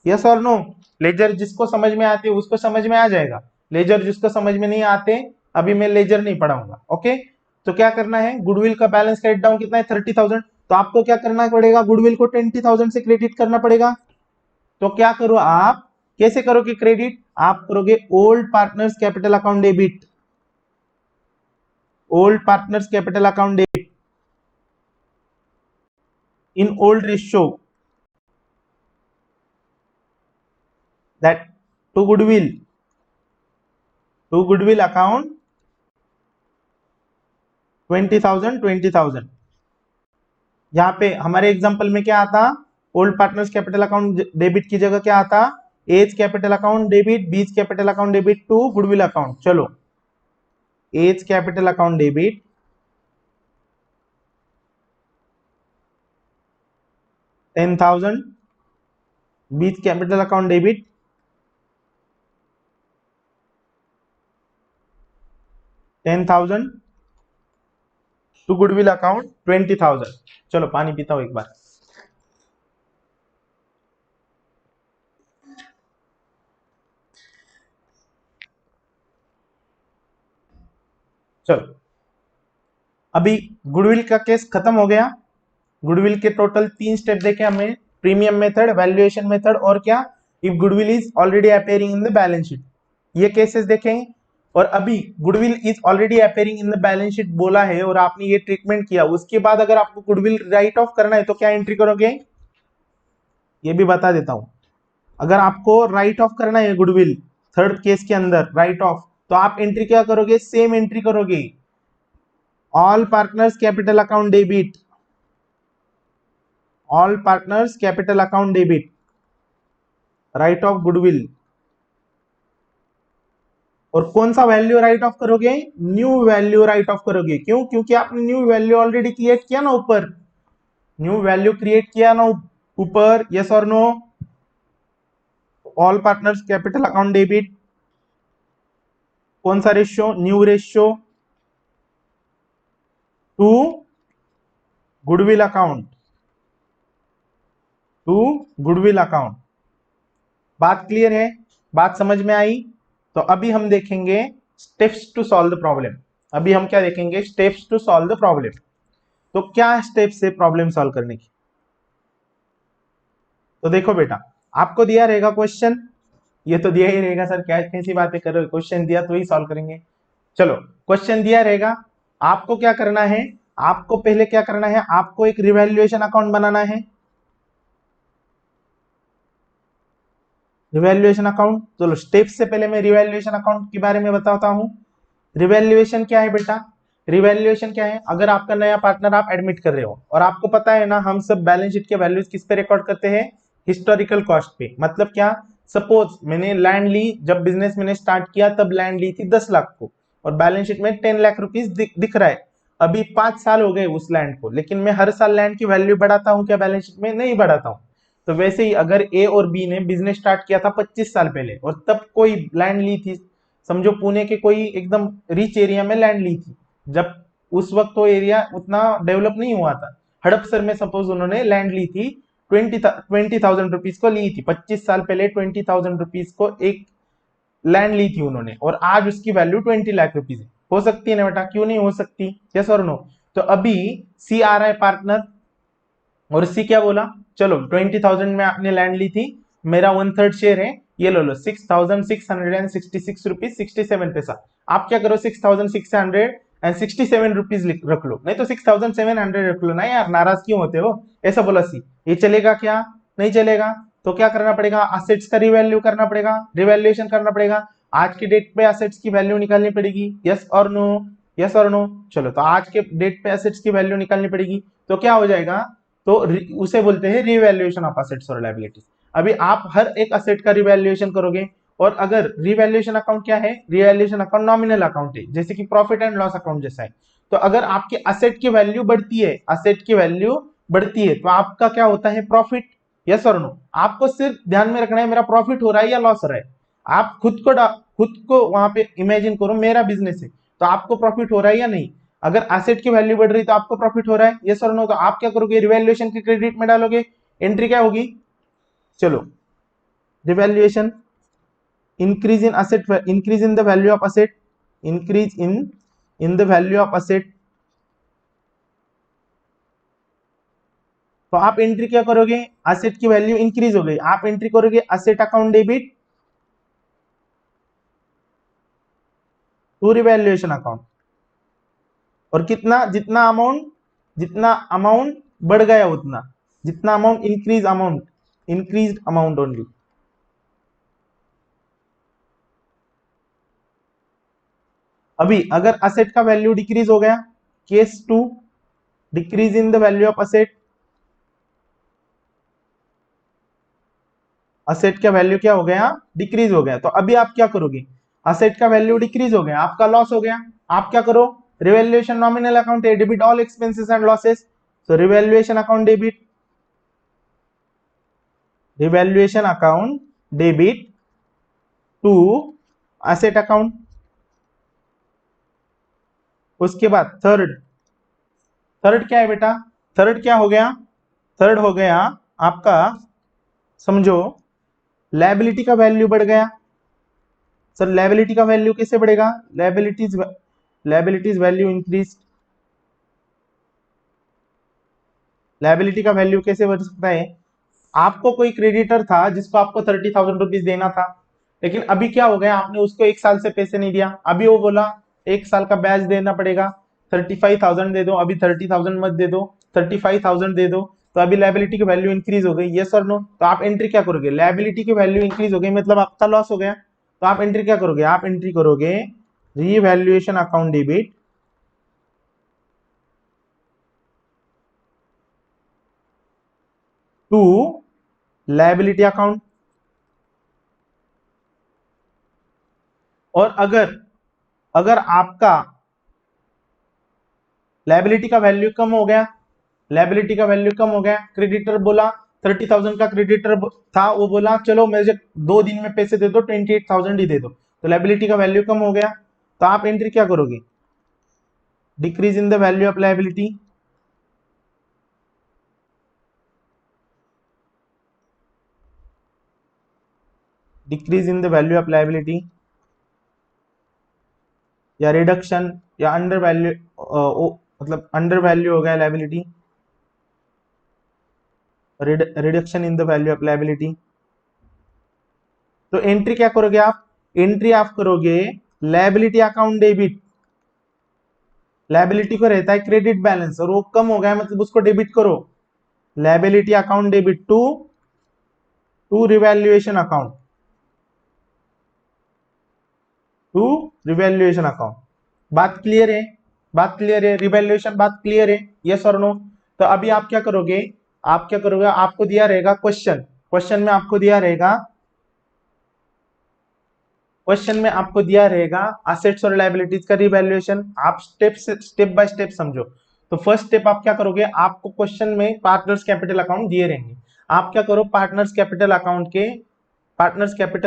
यस और नो? लेजर जिसको समझ में आते उसको समझ में आ जाएगा, लेजर जिसको समझ में नहीं आते अभी मैं लेजर नहीं पढ़ाऊंगा। ओके, तो क्या करना है? गुडविल का बैलेंस कैरिड डाउन कितना है? 30,000। तो आपको क्या करना पड़ेगा? गुडविल को 20,000 से क्रेडिट करना पड़ेगा। तो क्या करो आप, कैसे करोगे क्रेडिट? आप करोगे old partners capital account debit, old partners capital account debit in old ratio that to goodwill account 20,000। यहाँ पे हमारे एग्जांपल में क्या आता? Old partners capital account debit की जगह क्या आता? A's capital account debit, B's capital account debit to goodwill account. चलो, A's capital account debit 10,000, B's capital account debit 10,000 to goodwill account 20,000। चलो पानी पीता हूं एक बार। चलो, अभी गुडविल का केस खत्म हो गया। गुडविल के टोटल 3 स्टेप देखे हमने, प्रीमियम मेथड, वैल्यूएशन मेथड और क्या, if goodwill is already appearing in the balance sheet, ये केसेस देखें। और अभी goodwill is already appearing in the balance sheet बोला है और आपने ये ट्रीटमेंट किया, उसके बाद अगर आपको गुडविल राइट ऑफ करना है तो क्या एंट्री करोगे, ये भी बता देता हूं। अगर आपको राइट ऑफ करना है गुडविल थर्ड केस के अंदर राइट ऑफ, तो आप एंट्री क्या करोगे, सेम एंट्री करोगे, all partners capital account debit, all partners capital account debit, right of goodwill. और कौन सा वैल्यू राइट ऑफ करोगे, न्यू वैल्यू राइट ऑफ करोगे। क्यों, क्योंकि आपने न्यू वैल्यू ऑलरेडी क्रिएट किया ना ऊपर, न्यू वैल्यू क्रिएट किया ना ऊपर, यस और no. All partners capital account debit, कौन सा ratio, new ratio to goodwill account, to goodwill account. बात क्लियर है, बात समझ में आई। तो अभी हम देखेंगे steps to solve the problem. अभी हम क्या देखेंगे, steps to solve the problem. तो क्या स्टेप्स है प्रॉब्लम सॉल्व करने की, तो देखो बेटा, आपको दिया रहेगा क्वेश्चन, ये तो दिया ही रहेगा सर, क्या कैसी बातें कर रहे हो, क्वेश्चन दिया तो ही सॉल्व करेंगे। चलो, क्वेश्चन दिया रहेगा, आपको क्या करना है, आपको पहले क्या करना है, आपको एक रिवैल्यूएशन अकाउंट बनाना है, रिवैल्यूएशन अकाउंट। चलो स्टेप से पहले मैं रिवैल्यूएशन अकाउंट के बारे में बताता हूं। रिवैल्यूएशन क्या है बेटा, रिवैल्यूएशन क्या है, अगर आपका नया पार्टनर आप एडमिट कर रहे हो और आपको पता है ना, हम सब बैलेंस शीट के वैल्यूज किस पे रिकॉर्ड करते हैं, हिस्टोरिकल कॉस्ट पे। मतलब क्या, सपोज मैंने लैंड ली, जब बिजनेस मैंने स्टार्ट किया तब लैंड ली थी 10 लाख को और बैलेंस शीट में 10 लाख रुपीज दिख रहा है। अभी 5 साल हो गए उस लैंड को, लेकिन मैं हर साल लैंड की वैल्यू बढ़ाता हूं क्या, बैलेंस शीट में नहीं बढ़ाता हूं। तो वैसे ही अगर ए और बी ने बिजनेस स्टार्ट किया था 25 साल पहले और तब कोई लैंड ली थी, समझो पुणे के कोई एकदम रिच एरिया में लैंड ली थी, जब उस वक्त वो एरिया उतना डेवलप नहीं हुआ था, हड़पसर में सपोज उन्होंने लैंड ली थी, 20,000 रुपीज को ली थी, 25 साल पहले 20,000 रुपीज को एक लैंड ली थी उन्होंने, और आज उसकी वैल्यू 20 लाख रुपीज है। हो सकती है ना बेटा, क्यों नहीं हो सकती, यस और नो। तो अभी सी आ रहा है पार्टनर, और सी क्या बोला, चलो 20,000 में आपने लैंड ली थी, मेरा 1/3 शेयर है, ये लो 6,666 रुपीज 67 पैसा। आप क्या करो, 6,667 रुपीज रख लो, नहीं तो 6,700 रख लो ना यार, नाराज क्यों होते हो, ऐसा बोला सी। ये चलेगा क्या, नहीं चलेगा। तो क्या करना पड़ेगा, असेट्स का रिवैल्यू करना पड़ेगा, रिवैल्यूएशन करना पड़ेगा, आज की डेट पे असेट्स की वैल्यू निकालनी पड़ेगी, यस और नो, यस और नो। चलो, तो आज के डेट पे असेट्स की वैल्यू निकालनी पड़ेगी, तो क्या हो जाएगा, तो उसे बोलते हैं रिवैल्यूएशन ऑफ असेट्स और लायबिलिटीज। अभी आप हर एक असेट का रिवैल्यूएशन करोगे, और अगर रिवैल्यूएशन अकाउंट क्या है, रिवैल्यूएशन अकाउंट नॉमिनल अकाउंट है, जैसे कि प्रॉफिट एंड लॉस अकाउंट जैसा है। तो अगर आपके असेट की वैल्यू बढ़ती है, असेट की वैल्यू बढ़ती है, तो आपका क्या होता है, प्रॉफिट, यस और नो। आपको सिर्फ ध्यान में रखना है मेरा प्रॉफिट हो रहा है या लॉस हो रहा है। आप खुद को वहां पे इमेजिन करो, मेरा बिजनेस है तो आपको प्रॉफिट हो रहा है या नहीं। अगर एसेट की वैल्यू बढ़ रही तो आपको प्रॉफिट हो रहा है, यस और नो। तो आप क्या करोगे, रिवैल्यूएशन के क्रेडिट में डालोगे, एंट्री क्या होगी, चलो revaluation, increase in asset, increase in the value of asset, increase in the value of asset. तो आप एंट्री क्या करोगे, असेट की वैल्यू इंक्रीज हो गई, आप एंट्री करोगे asset account debit to revaluation account. और कितना, जितना अमाउंट बढ़ गया उतना, जितना अमाउंट इंक्रीज अमाउंट ओनली। अभी अगर असेट का वैल्यू डिक्रीज हो गया, case 2, decrease in the value of asset, asset का वैल्यू क्या हो गया, डिक्रीज हो गया। तो अभी आप क्या करोगे, असेट का वैल्यू डिक्रीज हो गया, आपका लॉस हो गया, आप क्या करो, रिवैल्यूएशन नॉमिनल अकाउंट है, debit all expenses and losses. तो revaluation account debit, revaluation account debit to asset account. उसके बाद थर्ड क्या है बेटा, थर्ड क्या हो गया, थर्ड हो गया आपका, समझो लायबिलिटी का वैल्यू बढ़ गया। सर लायबिलिटी का वैल्यू कैसे बढ़ेगा, लायबिलिटीज वैल्यू इंक्रीज, लायबिलिटी का वैल्यू कैसे बन सकता है? आपको कोई क्रेडिटर था जिसको आपको 30,000 रुपीज देना था, लेकिन अभी क्या हो गया, आपने उसको 1 साल से पैसे नहीं दिया, अभी वो बोला 1 साल का ब्याज देना पड़ेगा, 35,000 दे दो, अभी 30,000 मत दे दो, 35,000 दे दो, तो अभी लायबिलिटी की वैल्यू इंक्रीज हो गई, यस और नो? तो आप एंट्री क्या करोगे? लायबिलिटी की वैल्यू इंक्रीज हो गई मतलब आपका लॉस हो गया, तो आप एंट्री क्या करोगे? आप एंट्री करोगे revaluation account debit to liability account. और अगर अगर आपका लायबिलिटी का वैल्यू कम हो गया, लायबिलिटी का वैल्यू कम हो गया, क्रेडिटर बोला 30,000 का क्रेडिटर था, वो बोला चलो मुझे 2 दिन में पैसे दे दो, 28,000 ही दे दो, तो लायबिलिटी का वैल्यू कम हो गया, तो आप एंट्री क्या करोगे? Decrease in the value of liability, decrease in the value of liability, या रिडक्शन, या अंडर वैल्यू, मतलब अंडर वैल्यू हो गया liability, reduction in the value of liability. तो एंट्री क्या करोगे आप? एंट्री आप करोगे लायबिलिटी अकाउंट डेबिट, लायबिलिटी को रहता है क्रेडिट बैलेंस और वो कम हो गया मतलब उसको डेबिट करो, liability account debit to revaluation account, to revaluation account. बात क्लियर है? बात क्लियर है? रिवैल्यूएशन बात क्लियर है? यस और नो? तो अभी आप क्या करोगे? आप क्या करोगे? आपको दिया रहेगा क्वेश्चन, क्वेश्चन में आपको दिया रहेगा, क्वेश्चन में आपको दिया रहेगा असेट्स और लायबिलिटीज का रिवैल्यूएशन, आप स्टेप बाय स्टेप समझो। तो फर्स्ट स्टेप आप क्या करोगे? आपको क्वेश्चन में पार्टनर्स कैपिटल अकाउंट दिए रहेंगे, आप क्या करो? Partners capital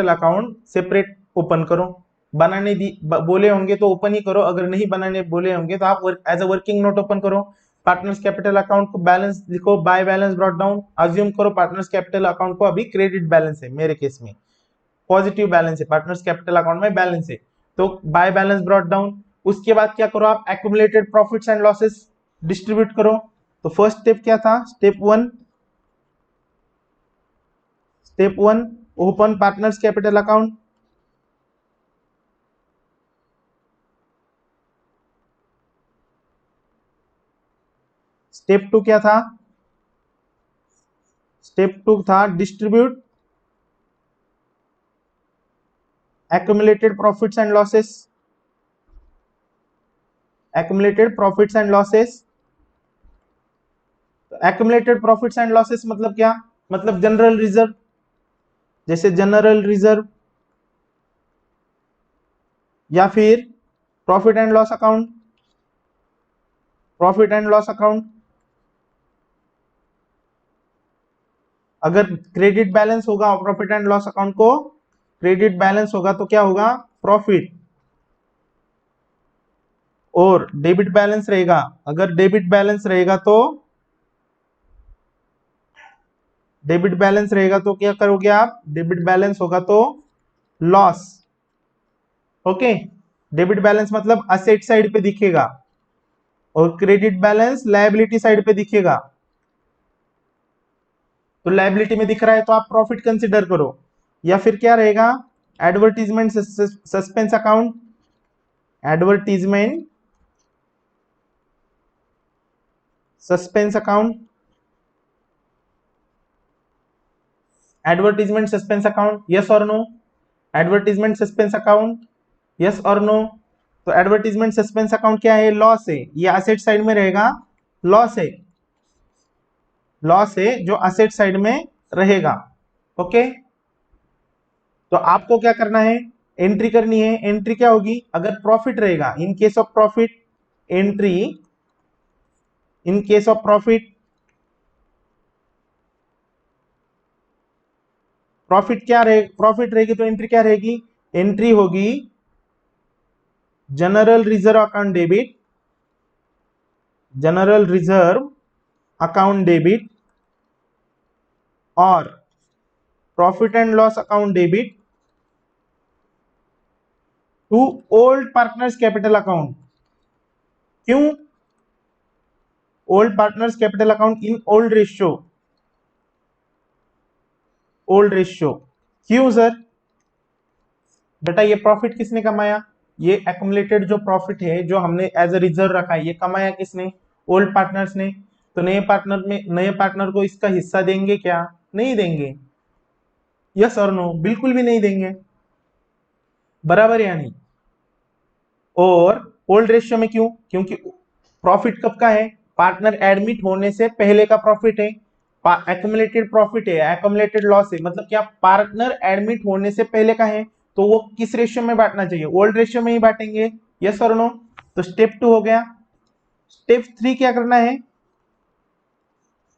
account separate open करो, बनाने बोले होंगे तो ओपन ही करो, अगर नहीं बनाने बोले होंगे तो आप as a working note open करो। पार्टनर्स कैपिटल अकाउंट को बैलेंस लिखो, by balance brought down, assume करो पार्टनर्स कैपिटल अकाउंट को अभी क्रेडिट बैलेंस है, मेरे केस में पॉजिटिव बैलेंस है, पार्टनर्स कैपिटल अकाउंट में बैलेंस है, तो बाय बैलेंस ब्रॉट डाउन। उसके बाद क्या करो? आप accumulated profits and losses distribute करो। तो फर्स्ट स्टेप क्या था? Step one open partners capital account. Step two क्या था? स्टेप टू था distribute accumulated profits and losses, accumulated profits and losses। accumulated profits and losses मतलब क्या? मतलब जनरल रिजर्व, जैसे जनरल रिजर्व या फिर profit and loss account, profit and loss account. अगर क्रेडिट बैलेंस होगा प्रॉफिट एंड लॉस अकाउंट को, credit balance होगा तो क्या होगा? प्रॉफिट। और डेबिट बैलेंस रहेगा, अगर डेबिट बैलेंस रहेगा तो, डेबिट बैलेंस रहेगा तो क्या करोगे आप? डेबिट बैलेंस होगा तो लॉस। ओके, डेबिट बैलेंस मतलब असेट साइड पे दिखेगा और क्रेडिट बैलेंस लायबिलिटी साइड पे दिखेगा। तो लायबिलिटी में दिख रहा है तो आप प्रॉफिट कंसिडर करो, या फिर क्या रहेगा? Advertisement suspense account, advertisement suspense account, advertisement suspense account, yes और no? Advertisement suspense account, yes और नो? तो एडवर्टीजमेंट सस्पेंस अकाउंट क्या है? लॉस है, ये असेट साइड में रहेगा, लॉस है, लॉस है जो असेट साइड में रहेगा। ओके, तो आपको क्या करना है? एंट्री करनी है। एंट्री क्या होगी? अगर प्रॉफिट रहेगा, in case of profit, entry in case of profit, profit क्या रहे? प्रॉफिट रहेगी तो एंट्री क्या रहेगी? एंट्री होगी general reserve account debit, general reserve account debit और profit and loss account debit to old partners capital account. क्यों? Old partners capital account in old ratio, old ratio. क्यों सर? बेटा ये प्रॉफिट किसने कमाया? ये एक्युमुलेटेड जो प्रॉफिट है जो हमने एज अ रिजर्व रखा है, ये कमाया किसने? ओल्ड पार्टनर्स ने। तो नए पार्टनर को इसका हिस्सा देंगे क्या? नहीं देंगे। यस और नो? बिल्कुल भी नहीं देंगे। बराबर या नहीं? और ओल्ड रेशियो में क्यों? क्योंकि प्रॉफिट कब का है? पार्टनर एडमिट होने से पहले का प्रॉफिट है, एक्युमुलेटेड प्रॉफिट है, एक्युमुलेटेड लॉस है, मतलब क्या पार्टनर एडमिट होने से पहले का है, तो वो किस रेशियो में बांटना चाहिए? ओल्ड रेशियो में ही बांटेंगे। यस और नो? तो स्टेप 2 हो गया। स्टेप 3 क्या करना है?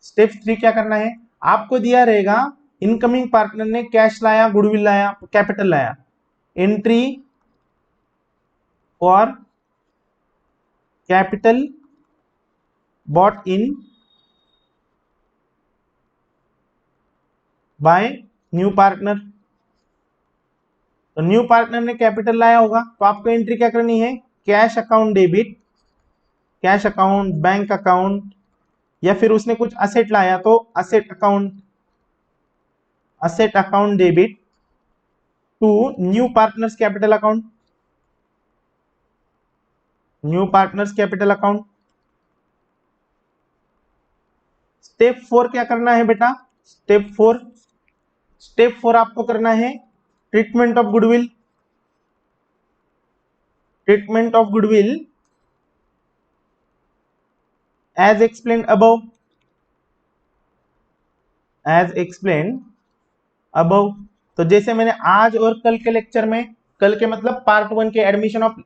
स्टेप 3 क्या करना है? आपको दिया रहेगा इनकमिंग पार्टनर ने कैश लाया, गुडविल लाया, कैपिटल लाया, entry for capital brought in by new partner. तो न्यू पार्टनर ने कैपिटल लाया होगा, तो आपको एंट्री क्या करनी है? Cash account debit, cash account, bank account, या फिर उसने कुछ असेट लाया तो asset account, asset account debit to new partners capital account, new partners capital account. Step 4 क्या करना है बेटा? स्टेप 4 आपको करना है treatment of goodwill, treatment of goodwill as explain above, as explain above. तो जैसे मैंने आज और कल के लेक्चर में, कल के मतलब पार्ट 1 के एडमिशन ऑफ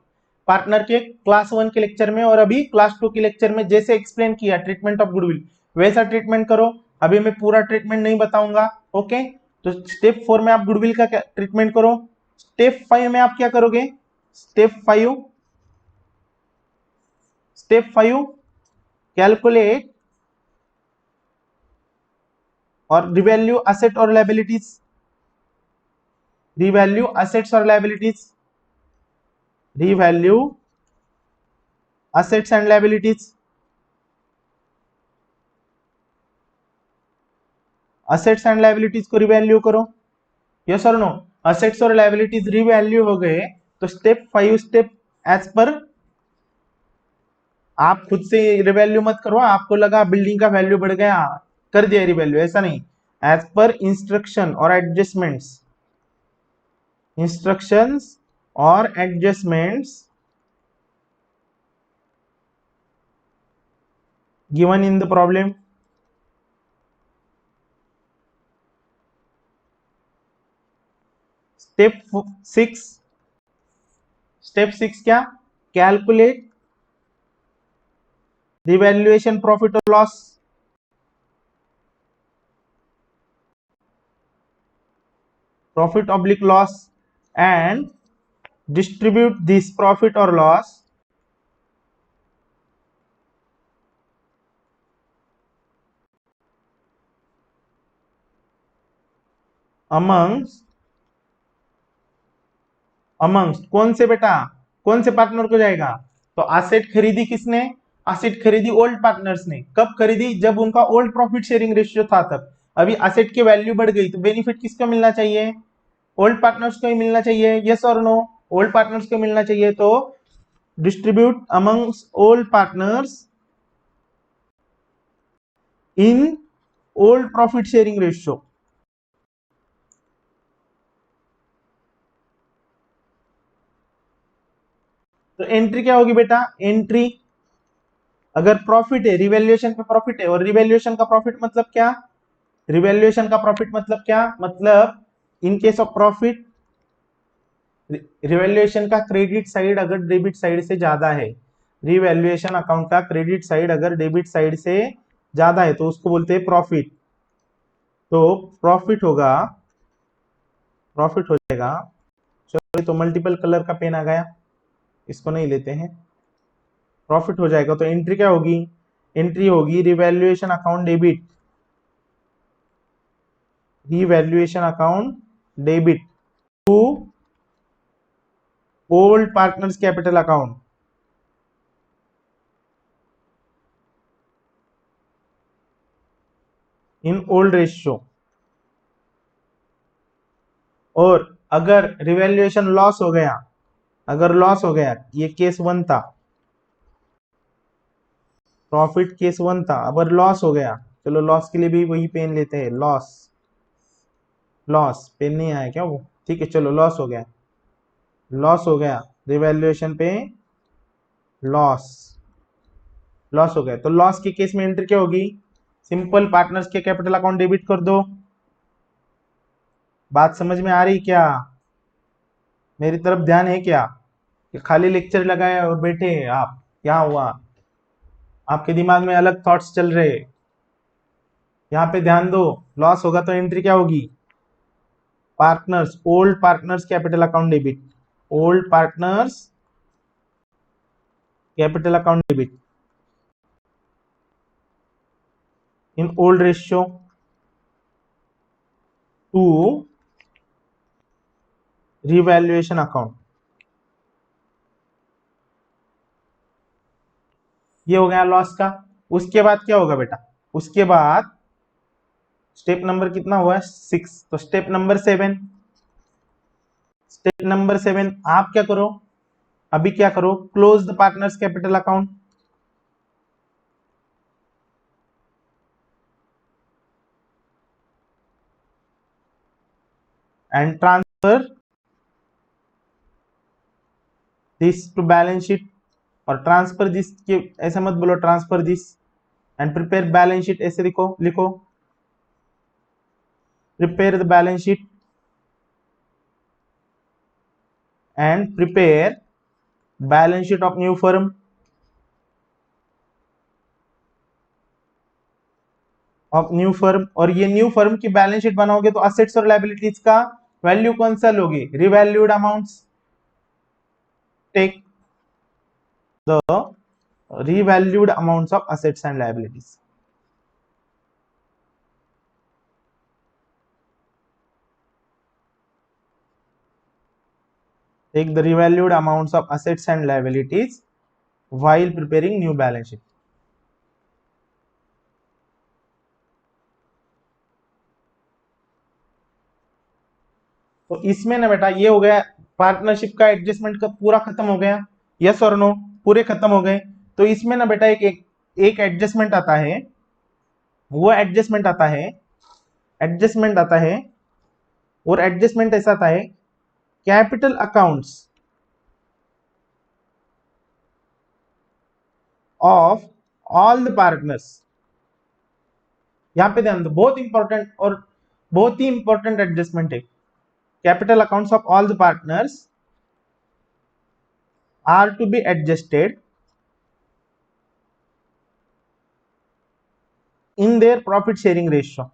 पार्टनर के क्लास 1 के लेक्चर में और अभी क्लास 2 के लेक्चर में जैसे एक्सप्लेन किया ट्रीटमेंट ऑफ गुडविल, वैसा ट्रीटमेंट करो। अभी मैं पूरा ट्रीटमेंट नहीं बताऊंगा। ओके, तो स्टेप 4 में आप गुडविल का ट्रीटमेंट करो। स्टेप 5 में आप क्या करोगे? स्टेप 5 कैलकुलेट और रिवैल्यू असेट और लायबिलिटीज, रिवैल्यू असेट्स और liabilities, revalue assets and liabilities, assets and liabilities को रिवैल्यू करो। यस और नो? असेट्स और लायबिलिटीज रिवैल्यू हो गए तो स्टेप 5 स्टेप एज पर, आप खुद से रिवैल्यू मत करो, आपको लगा बिल्डिंग का वैल्यू बढ़ गया कर दिया रिवैल्यू, ऐसा नहीं। एज पर इंस्ट्रक्शन और एडजस्टमेंट्स, इंस्ट्रक्शंस और adjustments given in the problem। Step 6, step 6 क्या? कैलकुलेट रिवैल्यूएशन प्रॉफिट और loss, profit oblique loss and distribute this profit or loss amongst कौन से बेटा? कौन से पार्टनर को जाएगा? तो एसेट खरीदी किसने? एसेट खरीदी ओल्ड पार्टनर्स ने। कब खरीदी? जब उनका ओल्ड प्रॉफिट शेयरिंग रेशियो था तब। अभी एसेट की वैल्यू बढ़ गई तो बेनिफिट किसको मिलना चाहिए? ओल्ड पार्टनर्स को ही मिलना चाहिए। यस और नो? ओल्ड पार्टनर्स को मिलना चाहिए। तो distribute amongst old partners in old profit sharing ratio. तो एंट्री क्या होगी बेटा? एंट्री अगर प्रॉफिट है, रिवैल्यूएशन पे प्रॉफिट है, और रिवैल्यूएशन का प्रॉफिट मतलब क्या? रिवैल्यूएशन का प्रॉफिट मतलब क्या? मतलब in case of profit, revaluation का क्रेडिट साइड अगर डेबिट साइड से ज्यादा है, रिवैल्यूएशन अकाउंट का क्रेडिट साइड अगर डेबिट साइड से ज्यादा है तो उसको बोलते हैं प्रॉफिट। तो प्रॉफिट होगा, प्रॉफिट हो जाएगा। चलो तो मल्टीपल कलर का पेन आ गया, इसको नहीं लेते हैं। प्रॉफिट हो जाएगा तो एंट्री क्या होगी? एंट्री होगी revaluation account debit, revaluation account debit to old partners capital account, in old ratio, और अगर रिवैल्यूएशन लॉस हो गया, अगर लॉस हो गया, ये केस 1 था, प्रॉफिट केस 1 था, अगर लॉस हो गया, चलो लॉस के लिए भी वही पेन लेते हैं, लॉस, लॉस पेन नहीं आया क्या वो, ठीक है चलो लॉस हो गया, लॉस हो गया, रिवैल्यूएशन पे लॉस, लॉस हो गया, तो लॉस के केस में एंट्री क्या होगी, सिंपल पार्टनर्स के कैपिटल अकाउंट डेबिट कर दो। बात समझ में आ रही क्या, मेरी तरफ ध्यान है क्या, कि खाली लेक्चर लगाए और बैठे आप, क्या हुआ, आपके दिमाग में अलग थॉट्स चल रहे, यहाँ पे ध्यान दो। लॉस होगा तो एंट्री क्या होगी, partners, old partners capital account debit, old partners capital account debit in old ratio two revaluation account. ये हो गया लॉस का। उसके बाद क्या होगा बेटा, उसके बाद स्टेप नंबर कितना हुआ है, 6, तो स्टेप नंबर 7, स्टेप नंबर 7 आप क्या करो, अभी क्या करो, close the partners capital account, and transfer this to balance sheet, और ट्रांसफर दिस के ऐसा मत बोलो, transfer this and prepare balance sheet, ऐसे लिखो, लिखो prepare the balance sheet and prepare balance sheet of new firm, of new firm, और ये न्यू फर्म की बैलेंस शीट बनाओगे तो असेट्स और लायबिलिटीज का वैल्यू कौन सा लोगे, revalued amounts, take the revalued amounts of assets and liabilities, take the revalued amounts of assets and liabilities while preparing new balance sheet। तो इसमें ना बेटा ये हो गया, पार्टनरशिप का एडजस्टमेंट का पूरा खत्म हो गया, यस और नो, पूरे खत्म हो गए। तो इसमें ना बेटा एक एडजस्टमेंट आता है, वो एडजस्टमेंट आता है, एडजस्टमेंट आता है, और एडजस्टमेंट ऐसा आता है, capital accounts of all the partners. यहां पे ध्यान दो, बहुत इंपॉर्टेंट और बहुत ही इंपॉर्टेंट एडजस्टमेंट है, capital accounts of all the partners are to be adjusted in their profit sharing ratio,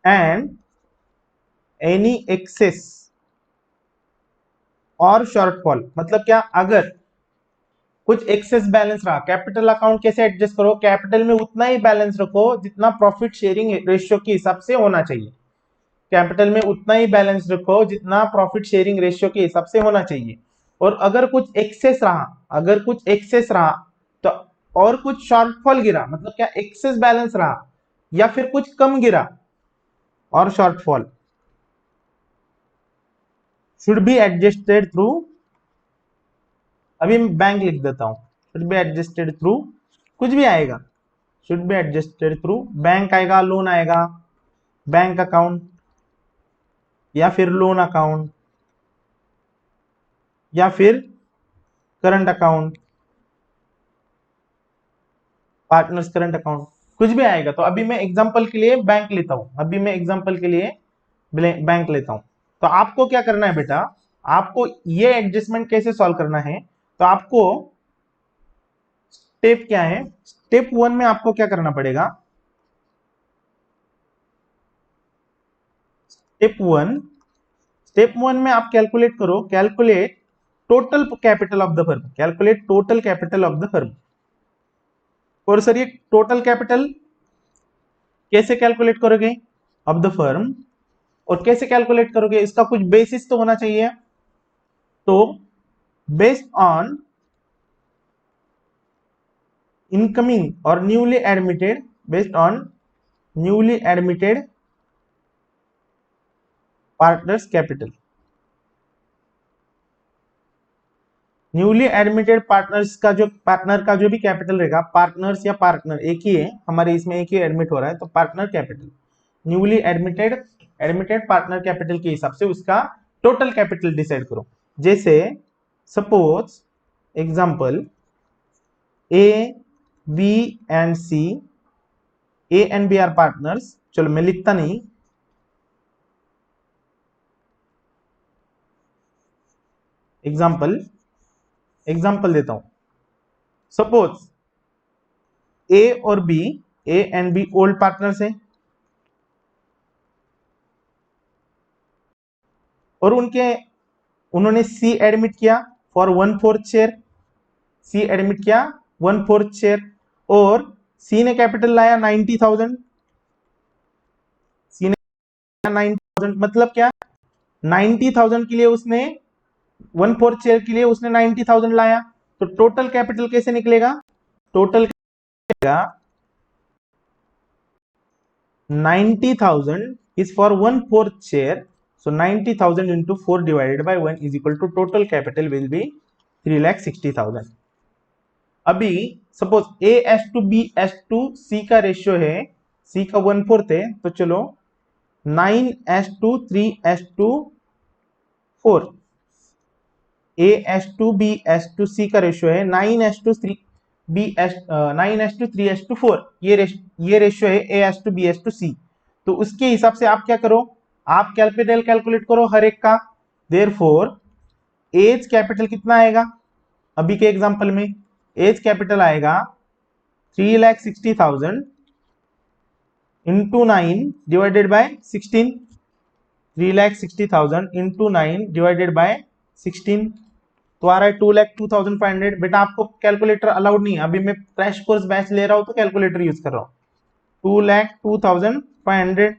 and any excess और शॉर्टफॉल, मतलब क्या, अगर कुछ एक्सेस बैलेंस रहा, कैपिटल अकाउंट कैसे एडजस्ट करो, कैपिटल में उतना ही बैलेंस रखो जितना प्रॉफिट शेयरिंग रेशियो के हिसाब से होना चाहिए, कैपिटल में उतना ही बैलेंस रखो जितना प्रॉफिट शेयरिंग रेशियो के हिसाब से होना चाहिए, और अगर कुछ एक्सेस रहा, अगर कुछ एक्सेस रहा तो, और कुछ शॉर्टफॉल गिरा, मतलब क्या एक्सेस बैलेंस रहा या फिर कुछ कम गिरा और shortfall, should be adjusted through, अभी मैं बैंक लिख देता हूं, शुड बी एडजस्टेड थ्रू, कुछ भी आएगा, should be adjusted through, bank आएगा, लोन आएगा, बैंक अकाउंट, या फिर लोन अकाउंट, या फिर current account, partners current account, कुछ भी आएगा। तो अभी मैं एग्जांपल के लिए बैंक लेता हूं, अभी मैं एग्जांपल के लिए बैंक लेता हूं। तो आपको क्या करना है बेटा, आपको ये एडजस्टमेंट कैसे सॉल्व करना है, तो आपको स्टेप क्या है, स्टेप 1 में आपको क्या करना पड़ेगा, स्टेप 1 में आप कैलकुलेट करो, calculate total capital of the firm, calculate total capital of the firm. और सर ये टोटल कैपिटल कैसे कैलकुलेट करोगे ऑफ द फर्म, और कैसे कैलकुलेट करोगे, इसका कुछ बेसिस तो होना चाहिए, तो बेस्ड ऑन इनकमिंग और newly admitted, based on newly admitted partners capital, newly admitted partners का जो पार्टनर का जो भी कैपिटल रहेगा, पार्टनर्स या पार्टनर एक ही है हमारे, इसमें एक ही एडमिट हो रहा है, तो partner capital, newly admitted admitted partner capital के हिसाब से उसका टोटल कैपिटल डिसाइड करो। जैसे suppose example A B and C, A and B are partners, चलो मैं लिखता नहीं, एग्जाम्पल देता हूं। सपोज ए और B, A and B old partners हैं और उन्होंने सी एडमिट किया फॉर 1/4 शेयर, सी एडमिट किया 1/4 शेयर, और सी ने कैपिटल लाया 90,000, सी ने 90,000 मतलब क्या, 90,000 के लिए उसने 1/4 शेयर के लिए उसने 90,000 लाया, तो टोटल कैपिटल कैसे निकलेगा, total 90,000 is for 1/4 share, so 90,000 into 4 divided by 1 is equal to total capital will be 3,60,000। अभी सपोज A/B/C का रेशियो है, C का 1/4 है, तो चलो 9:3:4, A/B/C का रेशियो है 9:3:4, ये रेशियो है A/B/C। तो उसके हिसाब से आप क्या करो, आप कैपिटल कैलकुलेट करो हर एक का। देयरफॉर एज कैपिटल कितना आएगा, अभी के एग्जांपल में एज कैपिटल आएगा 3,60,000 into 9 divided by 16, 3,60,000 into 9 divided by 16, तो आ रहा है 2,02,500। बेटा आपको कैलकुलेटर अलाउड नहीं है, अभी मैं क्रैश कोर्स बैच ले रहा हूं तो कैलकुलेटर यूज कर रहा हूं। 2,02,500।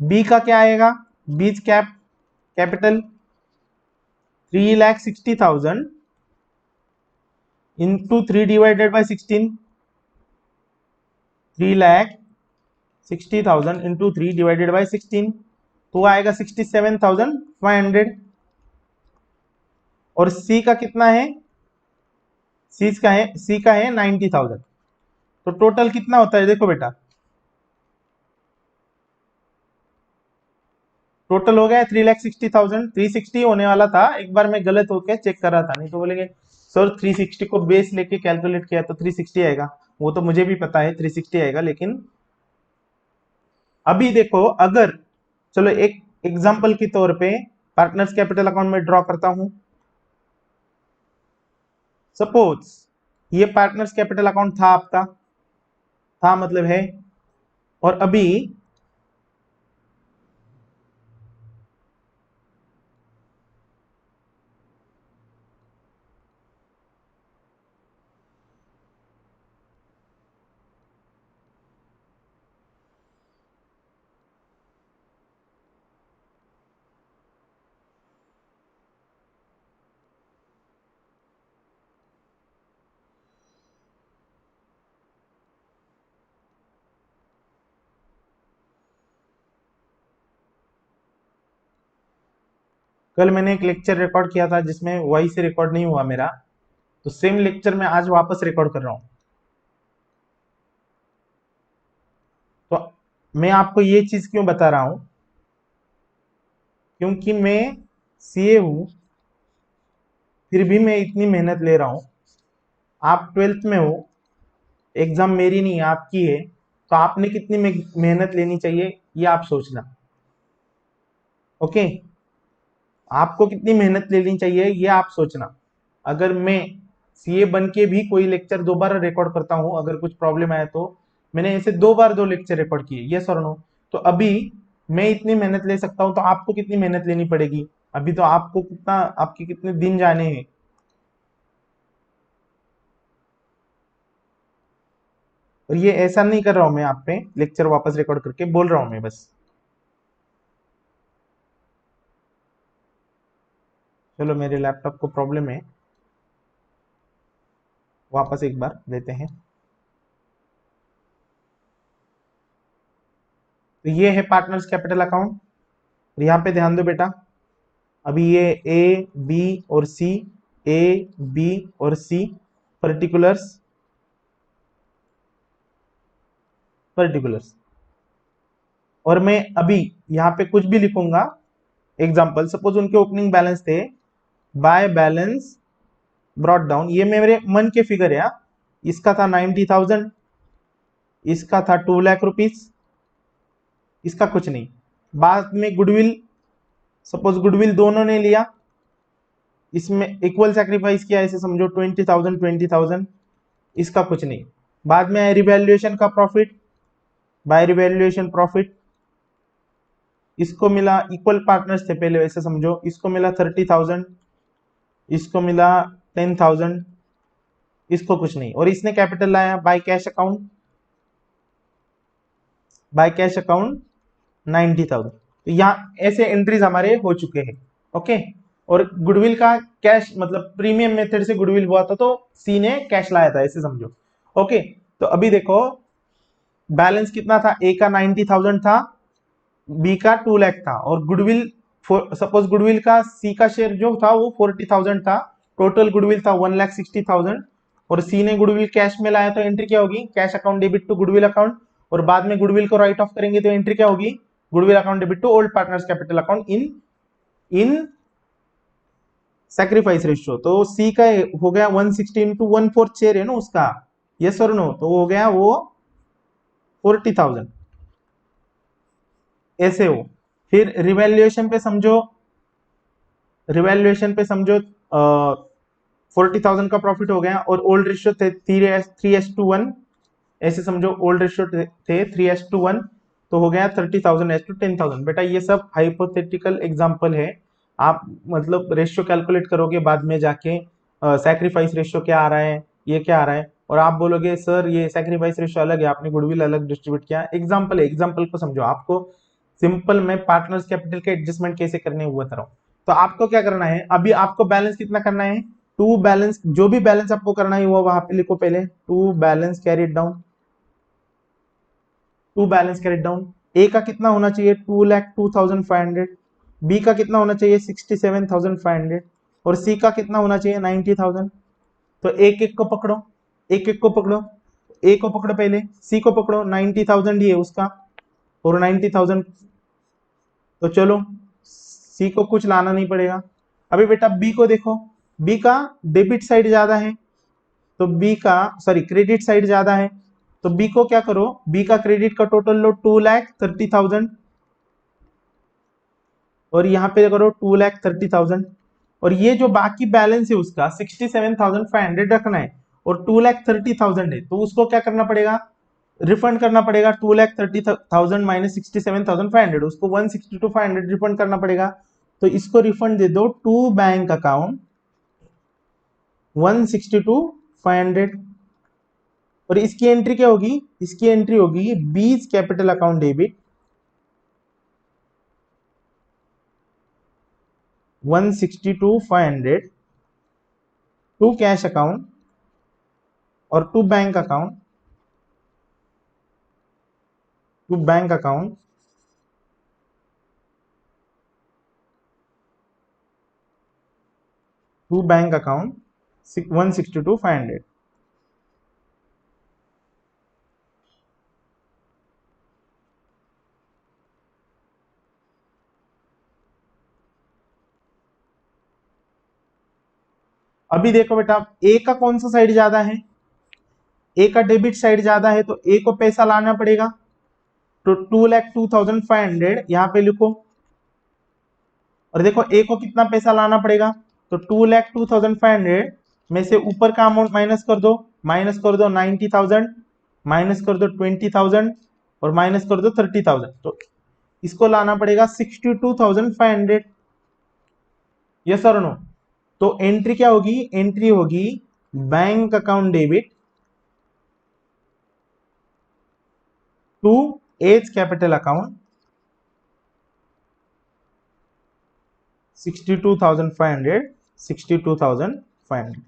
बी का क्या आएगा, B's capital 3,60,000 into 3 divided by 16, 3,60,000 into 3 divided by 16, तो आएगा 67,500। और सी का कितना है, सी का है 90,000, तो टोटल कितना होता है देखो बेटा, टोटल हो गया 3,60,000, 360 होने वाला था, एक बार मैं गलत होकर चेक कर रहा था, नहीं तो बोलेंगे सर 360 को बेस लेके कैलकुलेट किया तो 360 आएगा, वो तो मुझे भी पता है 360 आएगा, लेकिन अभी देखो अगर, चलो एक एग्जांपल के तौर पे पार्टनर्स कैपिटल अकाउंट में ड्रॉ करता हूं। सपोज ये पार्टनर्स कैपिटल अकाउंट था आपका, था मतलब है, और अभी कल मैंने एक लेक्चर रिकॉर्ड किया था जिसमें वॉइस से रिकॉर्ड नहीं हुआ मेरा, तो सेम लेक्चर में आज वापस रिकॉर्ड कर रहा हूं। तो मैं आपको ये चीज क्यों बता रहा हूं, क्योंकि मैं सीए हूं, फिर भी मैं इतनी मेहनत ले रहा हूं। आप 12th में हो, एग्जाम मेरी नहीं आपकी है, तो आपने कितनी मेहनत लेनी चाहिए ये आप सोचना। ओके, आपको कितनी मेहनत लेनी चाहिए ये आप सोचना। अगर मैं सीए बन के भी कोई लेक्चर दोबारा रिकॉर्ड करता हूं, अगर कुछ प्रॉब्लम आया, तो मैंने ऐसे 2 बार 2 लेक्चर रिकॉर्ड किए, यस और नो, तो अभी मैं इतनी मेहनत ले सकता हूं, तो आपको कितनी मेहनत लेनी पड़ेगी, अभी तो आपको कितना, आपके कितने दिन जाने हैं। और ये ऐसा नहीं कर रहा हूं मैं, आप पे लेक्चर वापस रिकॉर्ड करके बोल रहा हूं मैं बस। चलो मेरे लैपटॉप को प्रॉब्लम है, वापस एक बार लेते हैं। तो ये है पार्टनर्स कैपिटल अकाउंट। यहाँ पे ध्यान दो बेटा, अभी ये ए बी और सी, ए बी और सी पर्टिकुलर्स, पर्टिकुलर्स, और मैं अभी यहाँ पे कुछ भी लिखूंगा, एग्जांपल सपोज उनके ओपनिंग बैलेंस थे, बाय बैलेंस ब्रॉट डाउन, ये मेरे मन के फिगर है, इसका था 90,000, इसका था 2 लाख रुपीज, इसका कुछ नहीं। बाद में गुडविल, सपोज गुडविल दोनों ने लिया, इसमें इक्वल सैक्रिफाइस किया, ऐसे समझो 20,000 20,000, इसका कुछ नहीं। बाद में रिवैल्यूएशन का प्रॉफिट, बाय रिवैल्यूएशन प्रॉफिट, इसको मिला, इक्वल पार्टनर्स थे पहले वैसे समझो, इसको मिला 30,000, इसको मिला 10,000, इसको कुछ नहीं। और इसने कैपिटल लाया by cash account, by cash account 90,000। तो यहाँ ऐसे एंट्रीज हमारे हो चुके हैं। ओके, और गुडविल का कैश मतलब प्रीमियम मेथड से गुडविल हुआ था, तो सी ने कैश लाया था, ऐसे समझो। ओके, तो अभी देखो बैलेंस कितना था, ए का 90,000 था, बी का 2 लाख था, और गुडविल सपोज गुडविल का सी का शेयर जो था वो 40,000 था, टोटल गुडविल था 1,60,000, और सी ने गुडविल कैश में लाया, तो एंट्री क्या होगी, cash account debit to goodwill account, और बाद में गुडविल को राइट ऑफ करेंगे तो एंट्री क्या होगी, goodwill account debit to old partners capital account in sacrifice ratio. तो सी का हो गया 160 इंटू 1/4 शेयर है ना उसका, यस और नो, तो हो गया वो 40,000, ऐसे हो। फिर रिवैल्यूएशन पे समझो, रिवैल्यूएशन पे समझो 40,000 का प्रॉफिट हो गया, और ओल्ड रेशियो थे 3:1, ऐसे समझो ओल्ड रेशियो थे 3:1, तो हो गया 30,000:10,000। बेटा ये सब हाइपोथेटिकल एग्जांपल है, आप मतलब रेशियो कैलकुलेट करोगे बाद में जाके, सैक्रिफाइस रेशियो क्या आ रहा है, ये क्या आ रहा है, और आप बोलोगे सर ये सैक्रिफाइस रेशियो अलग है, आपने गुडविल अलग डिस्ट्रीब्यूट किया। एग्जाम्पल है, एग्जाम्पल को समझो, आपको सिंपल में पार्टनर्स कैपिटल के एडजस्टमेंट कैसे करने हुआ था। तो आपको क्या करना है, अभी आपको बैलेंस कितना करना है, टू बैलेंस, जो भी बैलेंस आपको करना है वो वहां पे लिखो पहले, to balance carried down, to balance carried down. A का कितना होना चाहिए, 2,02,500, बी का कितना होना चाहिए 67,500, और सी का कितना होना चाहिए 90,000। तो एक एक को पकड़ो, एक एक को पकड़ो, ए को पकड़ो पहले, सी को पकड़ो, 90,000 ही है उसका, और 90,000, तो चलो सी को कुछ लाना नहीं पड़ेगा। अभी बेटा बी को देखो, बी का डेबिट साइड ज्यादा है, तो बी का सॉरी क्रेडिट साइड ज्यादा है, तो बी को क्या करो, बी का क्रेडिट का टोटल लो 2,30,000, और यहाँ पे करो 2,30,000, और ये जो बाकी बैलेंस है उसका 67,500 रखना है, और 2,30,000 है, तो उसको क्या करना पड़ेगा, रिफंड करना पड़ेगा। 2,30,000 माइनस 67,500, उसको 162,500 रिफंड करना पड़ेगा। तो इसको रिफंड दे दो टू बैंक अकाउंट 162,500, और इसकी एंट्री क्या होगी, इसकी एंट्री होगी B's capital account debit 162,500 to cash account और to bank account, to bank account to bank account 162,500। अभी देखो बेटा ए का कौन सा साइड ज्यादा है, ए का डेबिट साइड ज्यादा है, तो ए को पैसा लाना पड़ेगा, तो 2,02,500 यहाँ पे लिखो, और देखो ए को कितना पैसा लाना पड़ेगा, तो 2,02,500 में से ऊपर का अमाउंट माइनस कर दो, माइनस कर दो 90,000, माइनस कर दो 20,000, और माइनस कर दो 30,000, तो इसको लाना पड़ेगा 62,500, यस और नो। तो एंट्री क्या होगी, एंट्री होगी bank account debit to A's capital account 62,500, 62,500,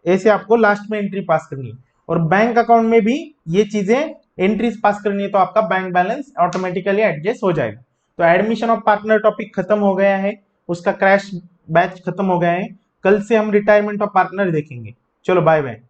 ऐसे आपको लास्ट में एंट्री पास करनी है। और बैंक अकाउंट में भी ये चीजें एंट्रीज पास करनी है, तो आपका बैंक बैलेंस ऑटोमेटिकली एडजस्ट हो जाएगा। तो एडमिशन ऑफ पार्टनर टॉपिक खत्म हो गया है, उसका क्रैश बैच खत्म हो गया है। कल से हम रिटायरमेंट ऑफ पार्टनर देखेंगे। चलो बाय बाय।